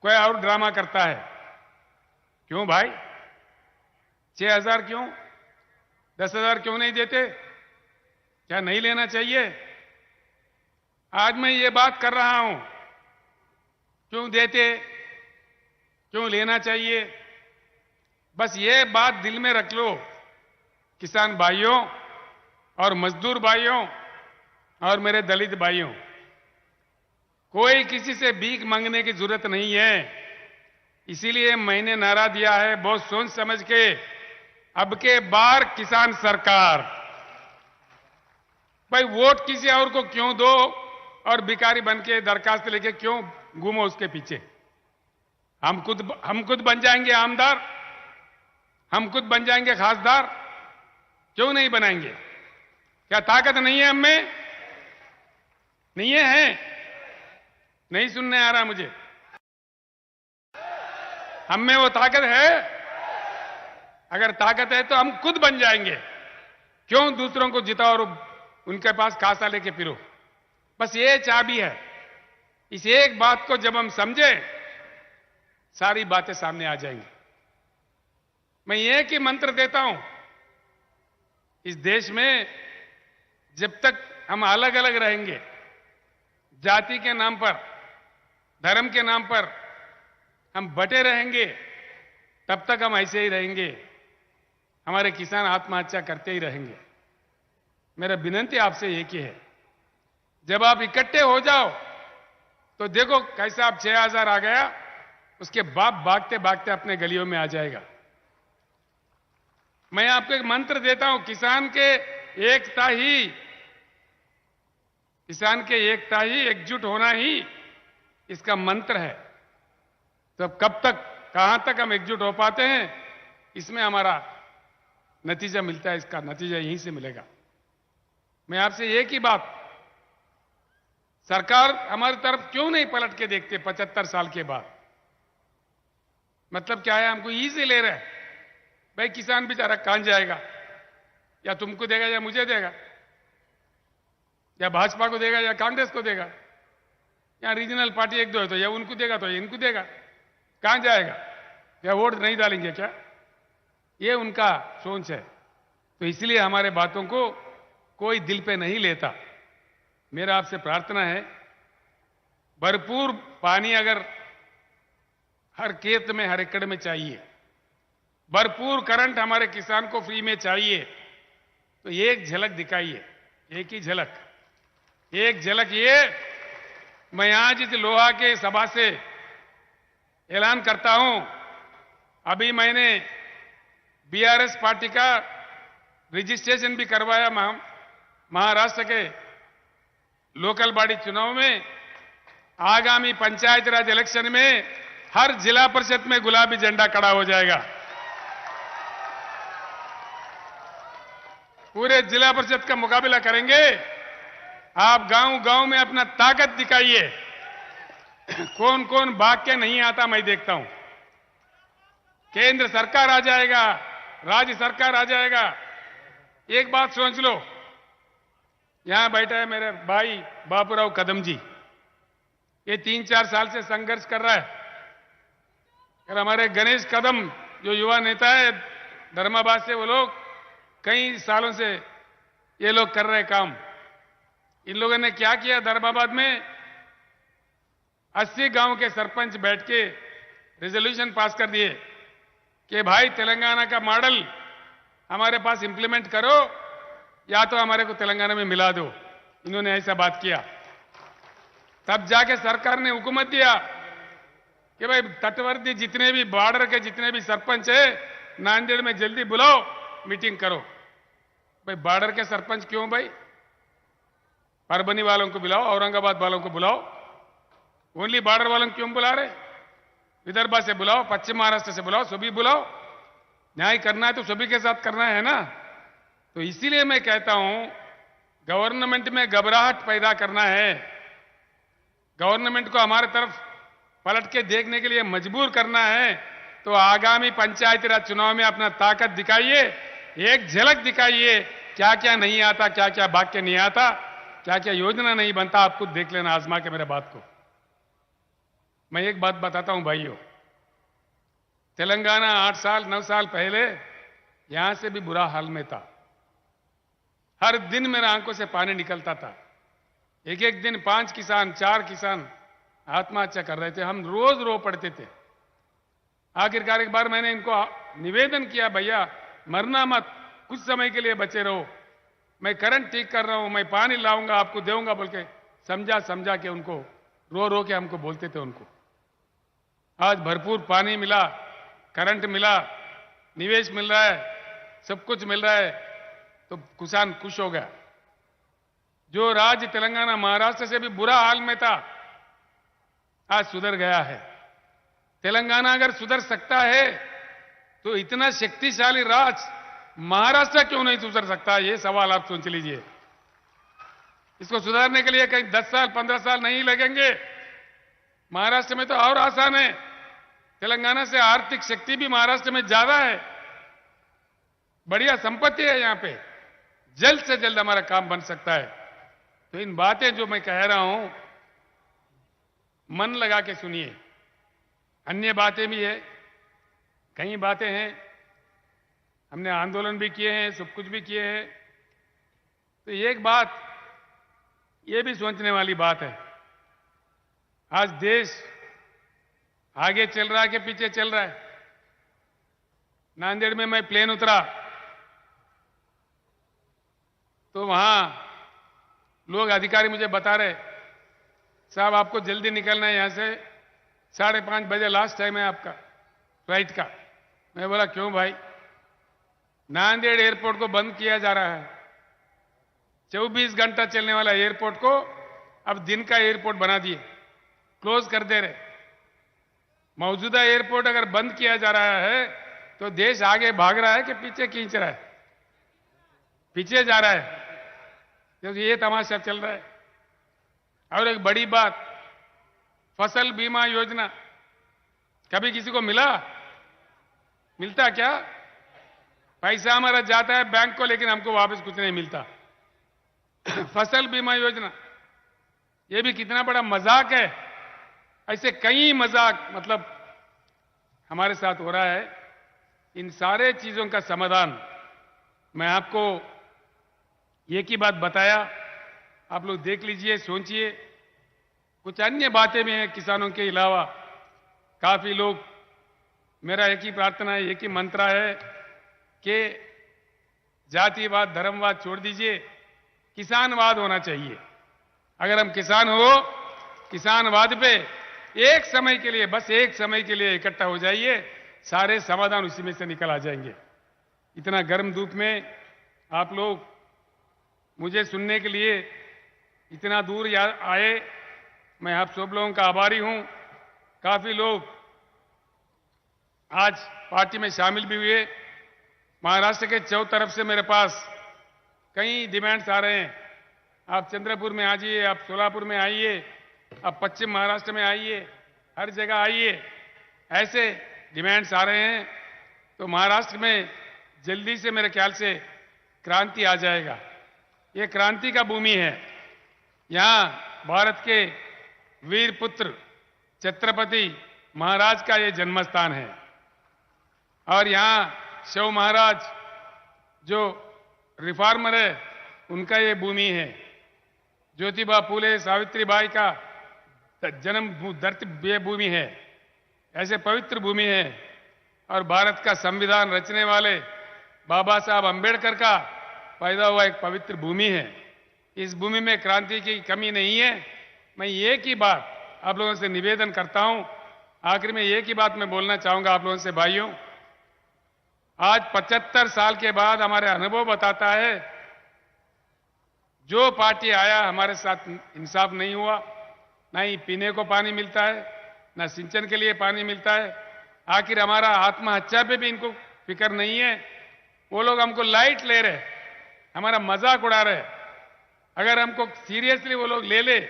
कोई और ड्रामा करता है। क्यों भाई? 6000 क्यों? 10,000 क्यों नहीं देते? क्या नहीं लेना चाहिए? आज मैं ये बात कर रहा हूं, क्यों देते, क्यों लेना चाहिए? बस ये बात दिल में रख लो किसान भाइयों और मजदूर भाइयों और मेरे दलित भाइयों। कोई किसी से भीख मांगने की जरूरत नहीं है। इसीलिए मैंने नारा दिया है बहुत सोच समझ के, अब के बार किसान सरकार। भाई वोट किसी और को क्यों दो और भिखारी बन के दरखास्त लेके क्यों घूमो उसके पीछे? हम खुद बन जाएंगे आमदार, हम खुद बन जाएंगे खासदार। क्यों नहीं बनाएंगे? क्या ताकत नहीं है हम में? नहीं है? नहीं सुनने आ रहा मुझे। हम में वो ताकत है? अगर ताकत है तो हम खुद बन जाएंगे। क्यों दूसरों को जिताओ और उनके पास खासा लेके फिरो? बस ये चाबी है। इस एक बात को जब हम समझे, सारी बातें सामने आ जाएंगी। मैं एक ही मंत्र देता हूं, इस देश में जब तक हम अलग अलग रहेंगे, जाति के नाम पर, धर्म के नाम पर हम बटे रहेंगे, तब तक हम ऐसे ही रहेंगे। हमारे किसान आत्महत्या करते ही रहेंगे। मेरा विनती आपसे एक ही है, जब आप इकट्ठे हो जाओ तो देखो कैसा आप 6000 आ गया, उसके बाप भागते भागते अपने गलियों में आ जाएगा। मैं आपको एक मंत्र देता हूं, किसान के एकता ही एकजुट होना ही इसका मंत्र है। तो कब तक, कहां तक हम एकजुट हो पाते हैं, इसमें हमारा नतीजा मिलता है। इसका नतीजा यहीं से मिलेगा। मैं आपसे एक ही बात, सरकार हमारी तरफ क्यों नहीं पलट के देखते 75 साल के बाद? मतलब क्या है? हमको इजी ले रहे हैं। भाई किसान बेचारा कहां जाएगा? या तुमको देगा या मुझे देगा, या भाजपा को देगा या कांग्रेस को देगा, या रीजनल पार्टी एक दो है तो या उनको देगा तो या इनको देगा। कहां जाएगा? या वोट नहीं डालेंगे क्या? ये उनका सोच है। तो इसलिए हमारे बातों को कोई दिल पे नहीं लेता। मेरा आपसे प्रार्थना है, भरपूर पानी अगर हर खेत में, हर एकड़ में चाहिए, भरपूर करंट हमारे किसान को फ्री में चाहिए, तो एक झलक दिखाइए, एक ही झलक, एक झलक। ये मैं आज इस लोहा के सभा से ऐलान करता हूं, अभी मैंने बीआरएस पार्टी का रजिस्ट्रेशन भी करवाया महाराष्ट्र के लोकल बॉडी चुनाव में। आगामी पंचायत राज इलेक्शन में हर जिला परिषद में गुलाबी झंडा खड़ा हो जाएगा। पूरे जिला परिषद का मुकाबला करेंगे। आप गांव गांव में अपना ताकत दिखाइए। कौन कौन भाग के नहीं आता मैं देखता हूं। केंद्र सरकार आ जाएगा, राज्य सरकार आ जाएगा। एक बात सोच लो, यहां बैठा है मेरे भाई बापूराव कदम जी, ये 3-4 साल से संघर्ष कर रहा है। और हमारे गणेश कदम जो युवा नेता है धर्माबाद से, वो लोग कई सालों से ये लोग कर रहे काम। इन लोगों ने क्या किया, धर्माबाद में 80 गांव के सरपंच बैठ के रेजोल्यूशन पास कर दिए कि भाई तेलंगाना का मॉडल हमारे पास इंप्लीमेंट करो या तो हमारे को तेलंगाना में मिला दो। इन्होंने ऐसा बात किया। तब जाके सरकार ने हुकूमत दिया कि भाई तटवर्ती जितने भी बॉर्डर के जितने भी सरपंच है नांदेड़ में जल्दी बुलाओ, मीटिंग करो। भाई बॉर्डर के सरपंच क्यों भाई? परभनी वालों को बुलाओ, औरंगाबाद वालों को बुलाओ, ओनली बॉर्डर वालों को क्यों बुला रहे? विदर्भ से बुलाओ, पश्चिम महाराष्ट्र से बुलाओ, सभी बुलाओ। न्याय करना है तो सभी के साथ करना है ना। तो इसीलिए मैं कहता हूं, गवर्नमेंट में घबराहट पैदा करना है, गवर्नमेंट को हमारे तरफ पलट के देखने के लिए मजबूर करना है, तो आगामी पंचायती राज चुनाव में अपना ताकत दिखाइए, एक झलक दिखाइए, क्या क्या नहीं आता, क्या क्या वाक्य नहीं आता, क्या क्या योजना नहीं बनता। आप खुद देख लेना आजमा के मेरे बात को। मैं एक बात बताता हूं भाइयों, तेलंगाना 8 साल 9 साल पहले यहां से भी बुरा हाल में था। हर दिन मेरे आंखों से पानी निकलता था। एक एक दिन 5 किसान 4 किसान आत्महत्या कर रहे थे। हम रोज रो पड़ते थे। आखिरकार एक बार मैंने इनको निवेदन किया, भैया मरना मत, कुछ समय के लिए बचे रहो, मैं करंट ठीक कर रहा हूं, मैं पानी लाऊंगा आपको दूंगा बोल के समझा के उनको रो रो के हमको बोलते थे उनको। आज भरपूर पानी मिला, करंट मिला, निवेश मिल रहा है, सब कुछ मिल रहा है, तो किसान खुश हो गया। जो राज्य तेलंगाना महाराष्ट्र से भी बुरा हाल में था आज सुधर गया है। तेलंगाना अगर सुधर सकता है तो इतना शक्तिशाली राज्य महाराष्ट्र क्यों नहीं सुधर सकता? ये सवाल आप सोच लीजिए। इसको सुधारने के लिए कहीं 10 साल 15 साल नहीं लगेंगे। महाराष्ट्र में तो और आसान है। तेलंगाना से आर्थिक शक्ति भी महाराष्ट्र में ज्यादा है, बढ़िया संपत्ति है यहां पे, जल्द से जल्द हमारा काम बन सकता है। तो इन बातें जो मैं कह रहा हूं मन लगा के सुनिए। अन्य बातें भी है, कई बातें हैं, हमने आंदोलन भी किए हैं, सब कुछ भी किए हैं। तो एक बात ये भी सोचने वाली बात है, आज देश आगे चल रहा है कि पीछे चल रहा है? नांदेड़ में मैं प्लेन उतरा तो वहां लोग अधिकारी मुझे बता रहे, साहब आपको जल्दी निकलना है यहां से, 5:30 बजे लास्ट टाइम है आपका फ्लाइट का। मैं बोला क्यों भाई? नांदेड़ एयरपोर्ट को बंद किया जा रहा है। 24 घंटा चलने वाला एयरपोर्ट को अब दिन का एयरपोर्ट बना दिए, क्लोज कर दे रहे। मौजूदा एयरपोर्ट अगर बंद किया जा रहा है तो देश आगे भाग रहा है कि पीछे खींच रहा है? पीछे जा रहा है, क्योंकि ये तमाशा चल रहा है। और एक बड़ी बात, फसल बीमा योजना कभी किसी को मिलता क्या? पैसा हमारा जाता है बैंक को, लेकिन हमको वापस कुछ नहीं मिलता। फसल बीमा योजना, ये भी कितना बड़ा मजाक है। ऐसे कई मजाक मतलब हमारे साथ हो रहा है। इन सारे चीजों का समाधान मैं आपको एक ही बात बताया, आप लोग देख लीजिए, सोचिए। कुछ अन्य बातें भी हैं किसानों के अलावा। काफी लोग, मेरा एक ही प्रार्थना है, एक ही मंत्र है कि जातिवाद धर्मवाद छोड़ दीजिए, किसानवाद होना चाहिए। अगर हम किसान हो, किसानवाद पे एक समय के लिए, बस एक समय के लिए इकट्ठा हो जाइए, सारे समाधान उसी में से निकल आ जाएंगे। इतना गर्म धूप में आप लोग मुझे सुनने के लिए इतना दूर आए, मैं आप सब लोगों का आभारी हूं। काफी लोग आज पार्टी में शामिल भी हुए। महाराष्ट्र के 4 तरफ से मेरे पास कई डिमांड्स आ रहे हैं। आप चंद्रपुर में आ जाइए, आप सोलापुर में आइए, आप पश्चिम महाराष्ट्र में आइए, हर जगह आइए, ऐसे डिमांड्स आ रहे हैं। तो महाराष्ट्र में जल्दी से मेरे ख्याल से क्रांति आ जाएगा। ये क्रांति का भूमि है। यहाँ भारत के वीर पुत्र छत्रपति महाराज का ये जन्म स्थान है और यहाँ शिव महाराज जो रिफॉर्मर है उनका ये भूमि है। ज्योतिबा फूले सावित्रीबाई का जन्म धरती ये भूमि है। ऐसे पवित्र भूमि है और भारत का संविधान रचने वाले बाबा साहब अंबेडकर का पैदा हुआ एक पवित्र भूमि है। इस भूमि में क्रांति की कमी नहीं है। मैं एक ही बात आप लोगों से निवेदन करता हूं, आखिर में एक ही बात मैं बोलना चाहूंगा आप लोगों से भाइयों। आज 75 साल के बाद हमारे अनुभव बताता है जो पार्टी आया हमारे साथ इंसाफ नहीं हुआ। ना ही पीने को पानी मिलता है, ना सिंचन के लिए पानी मिलता है। आखिर हमारा आत्महत्या पे भी इनको फिक्र नहीं है। वो लोग हमको लाइट ले रहे, हमारा मजाक उड़ा रहे। अगर हमको सीरियसली वो लोग ले ले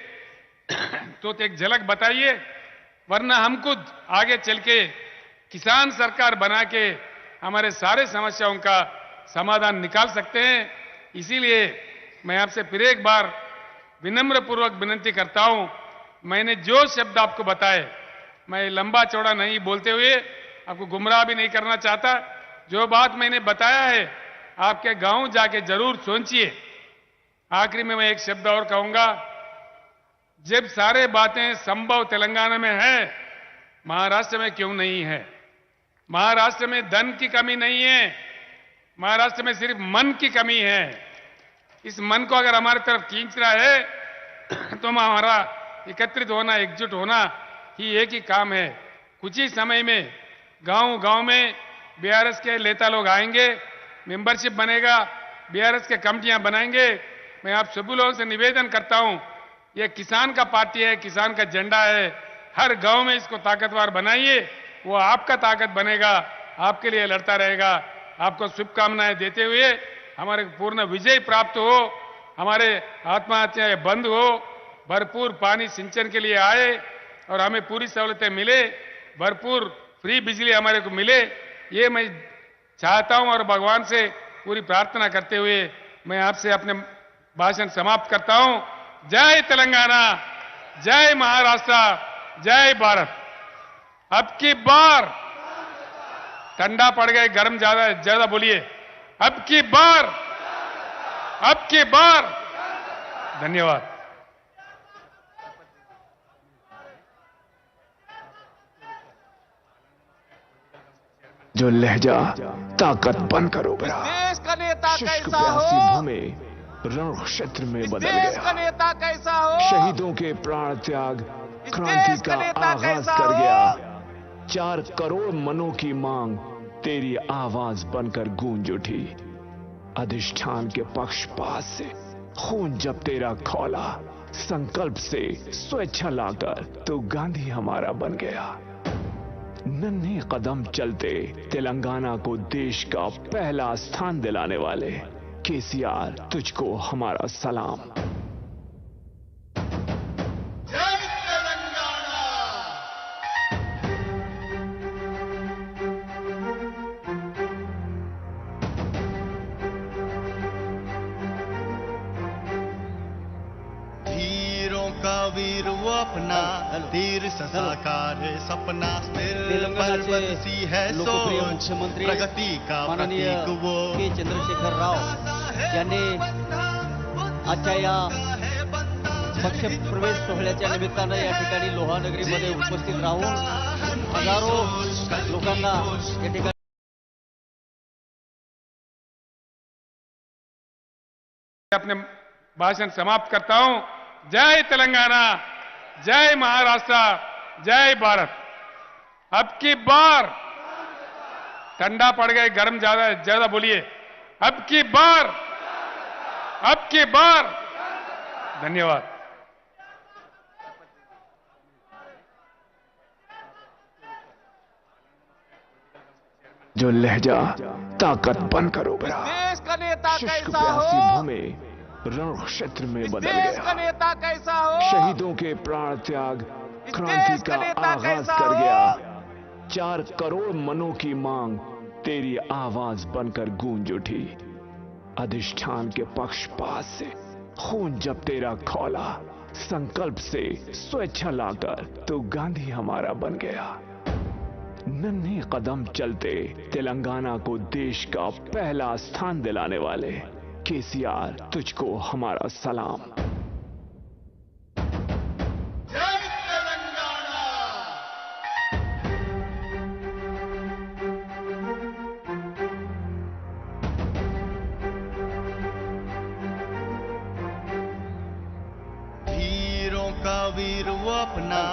तो एक झलक बताइए, वरना हम खुद आगे चल के किसान सरकार बना के हमारे सारे समस्याओं का समाधान निकाल सकते हैं। इसीलिए मैं आपसे फिर एक बार विनम्र पूर्वक विनती करता हूं, मैंने जो शब्द आपको बताए, मैं लंबा चौड़ा नहीं बोलते हुए आपको गुमराह भी नहीं करना चाहता। जो बात मैंने बताया है आपके गांव जाके जरूर सोचिए। आखिरी में मैं एक शब्द और कहूंगा, जब सारे बातें संभव तेलंगाना में है, महाराष्ट्र में क्यों नहीं है? महाराष्ट्र में धन की कमी नहीं है, महाराष्ट्र में सिर्फ मन की कमी है। इस मन को अगर हमारी तरफ खींच रहा है तो हमारा एकत्रित होना, एकजुट होना ही एक ही काम है। कुछ ही समय में गांव गांव में बीआरएस के नेता लोग आएंगे, मेंबरशिप बनेगा, बीआरएस के कमिटियां बनाएंगे। मैं आप सभी लोगों से निवेदन करता हूं, ये किसान का पार्टी है, किसान का झंडा है। हर गांव में इसको ताकतवर बनाइए, वो आपका ताकत बनेगा, आपके लिए लड़ता रहेगा। आपको शुभकामनाएं देते हुए हमारे पूर्ण विजय प्राप्त हो, हमारे आत्महत्याएं बंद हो, भरपूर पानी सिंचन के लिए आए और हमें पूरी सहूलतें मिले, भरपूर फ्री बिजली हमारे को मिले, ये मैं चाहता हूं और भगवान से पूरी प्रार्थना करते हुए मैं आपसे अपने भाषण समाप्त करता हूं। जय तेलंगाना, जय महाराष्ट्र, जय भारत। अब की बार ठंडा पड़ गए, गर्म ज्यादा बोलिए, अब की बार, अब की बार। धन्यवाद। जो लहजा ताकत बनकर उभरा, देश का नेता शुष्क कैसा प्यासी हो, भूमि रण क्षेत्र में बदल देश का गया। नेता कैसा हो, शहीदों के प्राण त्याग क्रांति देश का का नेता आगाज कैसा कर हो। गया। 4 करोड़ मनों की मांग तेरी आवाज बनकर गूंज उठी। अधिष्ठान के पक्षपात से खून जब तेरा खौला, संकल्प से स्वेच्छा लाकर तो गांधी हमारा बन गया। नन्हे कदम चलते तेलंगाना को देश का पहला स्थान दिलाने वाले केसीआर, तुझको हमारा सलाम। वीरों का वीर वो अपना, धीर सा साकार है सपना, फिर पर्वत सी है लोकप्रिय सोच, मुख्यमंत्री प्रगति का माननीय प्रतीक वो के चंद्रशेखर राव यांनी आजच्या या पक्ष प्रवेश सोहळ्याच्या निमित्तानं या ठिकाणी लोहानगरीमध्ये उपस्थित राहून हजारो लोकांना या ठिकाणी अपने भाषण समाप्त करता हूं। जय तेलंगाना, जय महाराष्ट्र, जय भारत। अब की बार ठंडा पड़ गए, गर्म ज्यादा बोलिए, अब की बार, अब की बार। धन्यवाद। जो लहजा ताकत बनकर उभरा, देश का नेता नेता शुष्क कैसा प्यासी हो, भूमि रण क्षेत्र में इस बदल देश का गया। नेता कैसा हो, शहीदों के प्राण त्याग इस क्रांति देश का का नेता आगाज कैसा कर हो, गया। 4 करोड़ मनों की मांग तेरी आवाज बनकर गूंज उठी। अधिष्ठान के पक्षपात से खून जब तेरा खौला, संकल्प से स्वेच्छा लाकर तो गांधी हमारा बन गया। नन्हे कदम चलते तेलंगाना को देश का पहला स्थान दिलाने वाले केसीआर, तुझको हमारा सलाम। वीरों का वीर वो अपना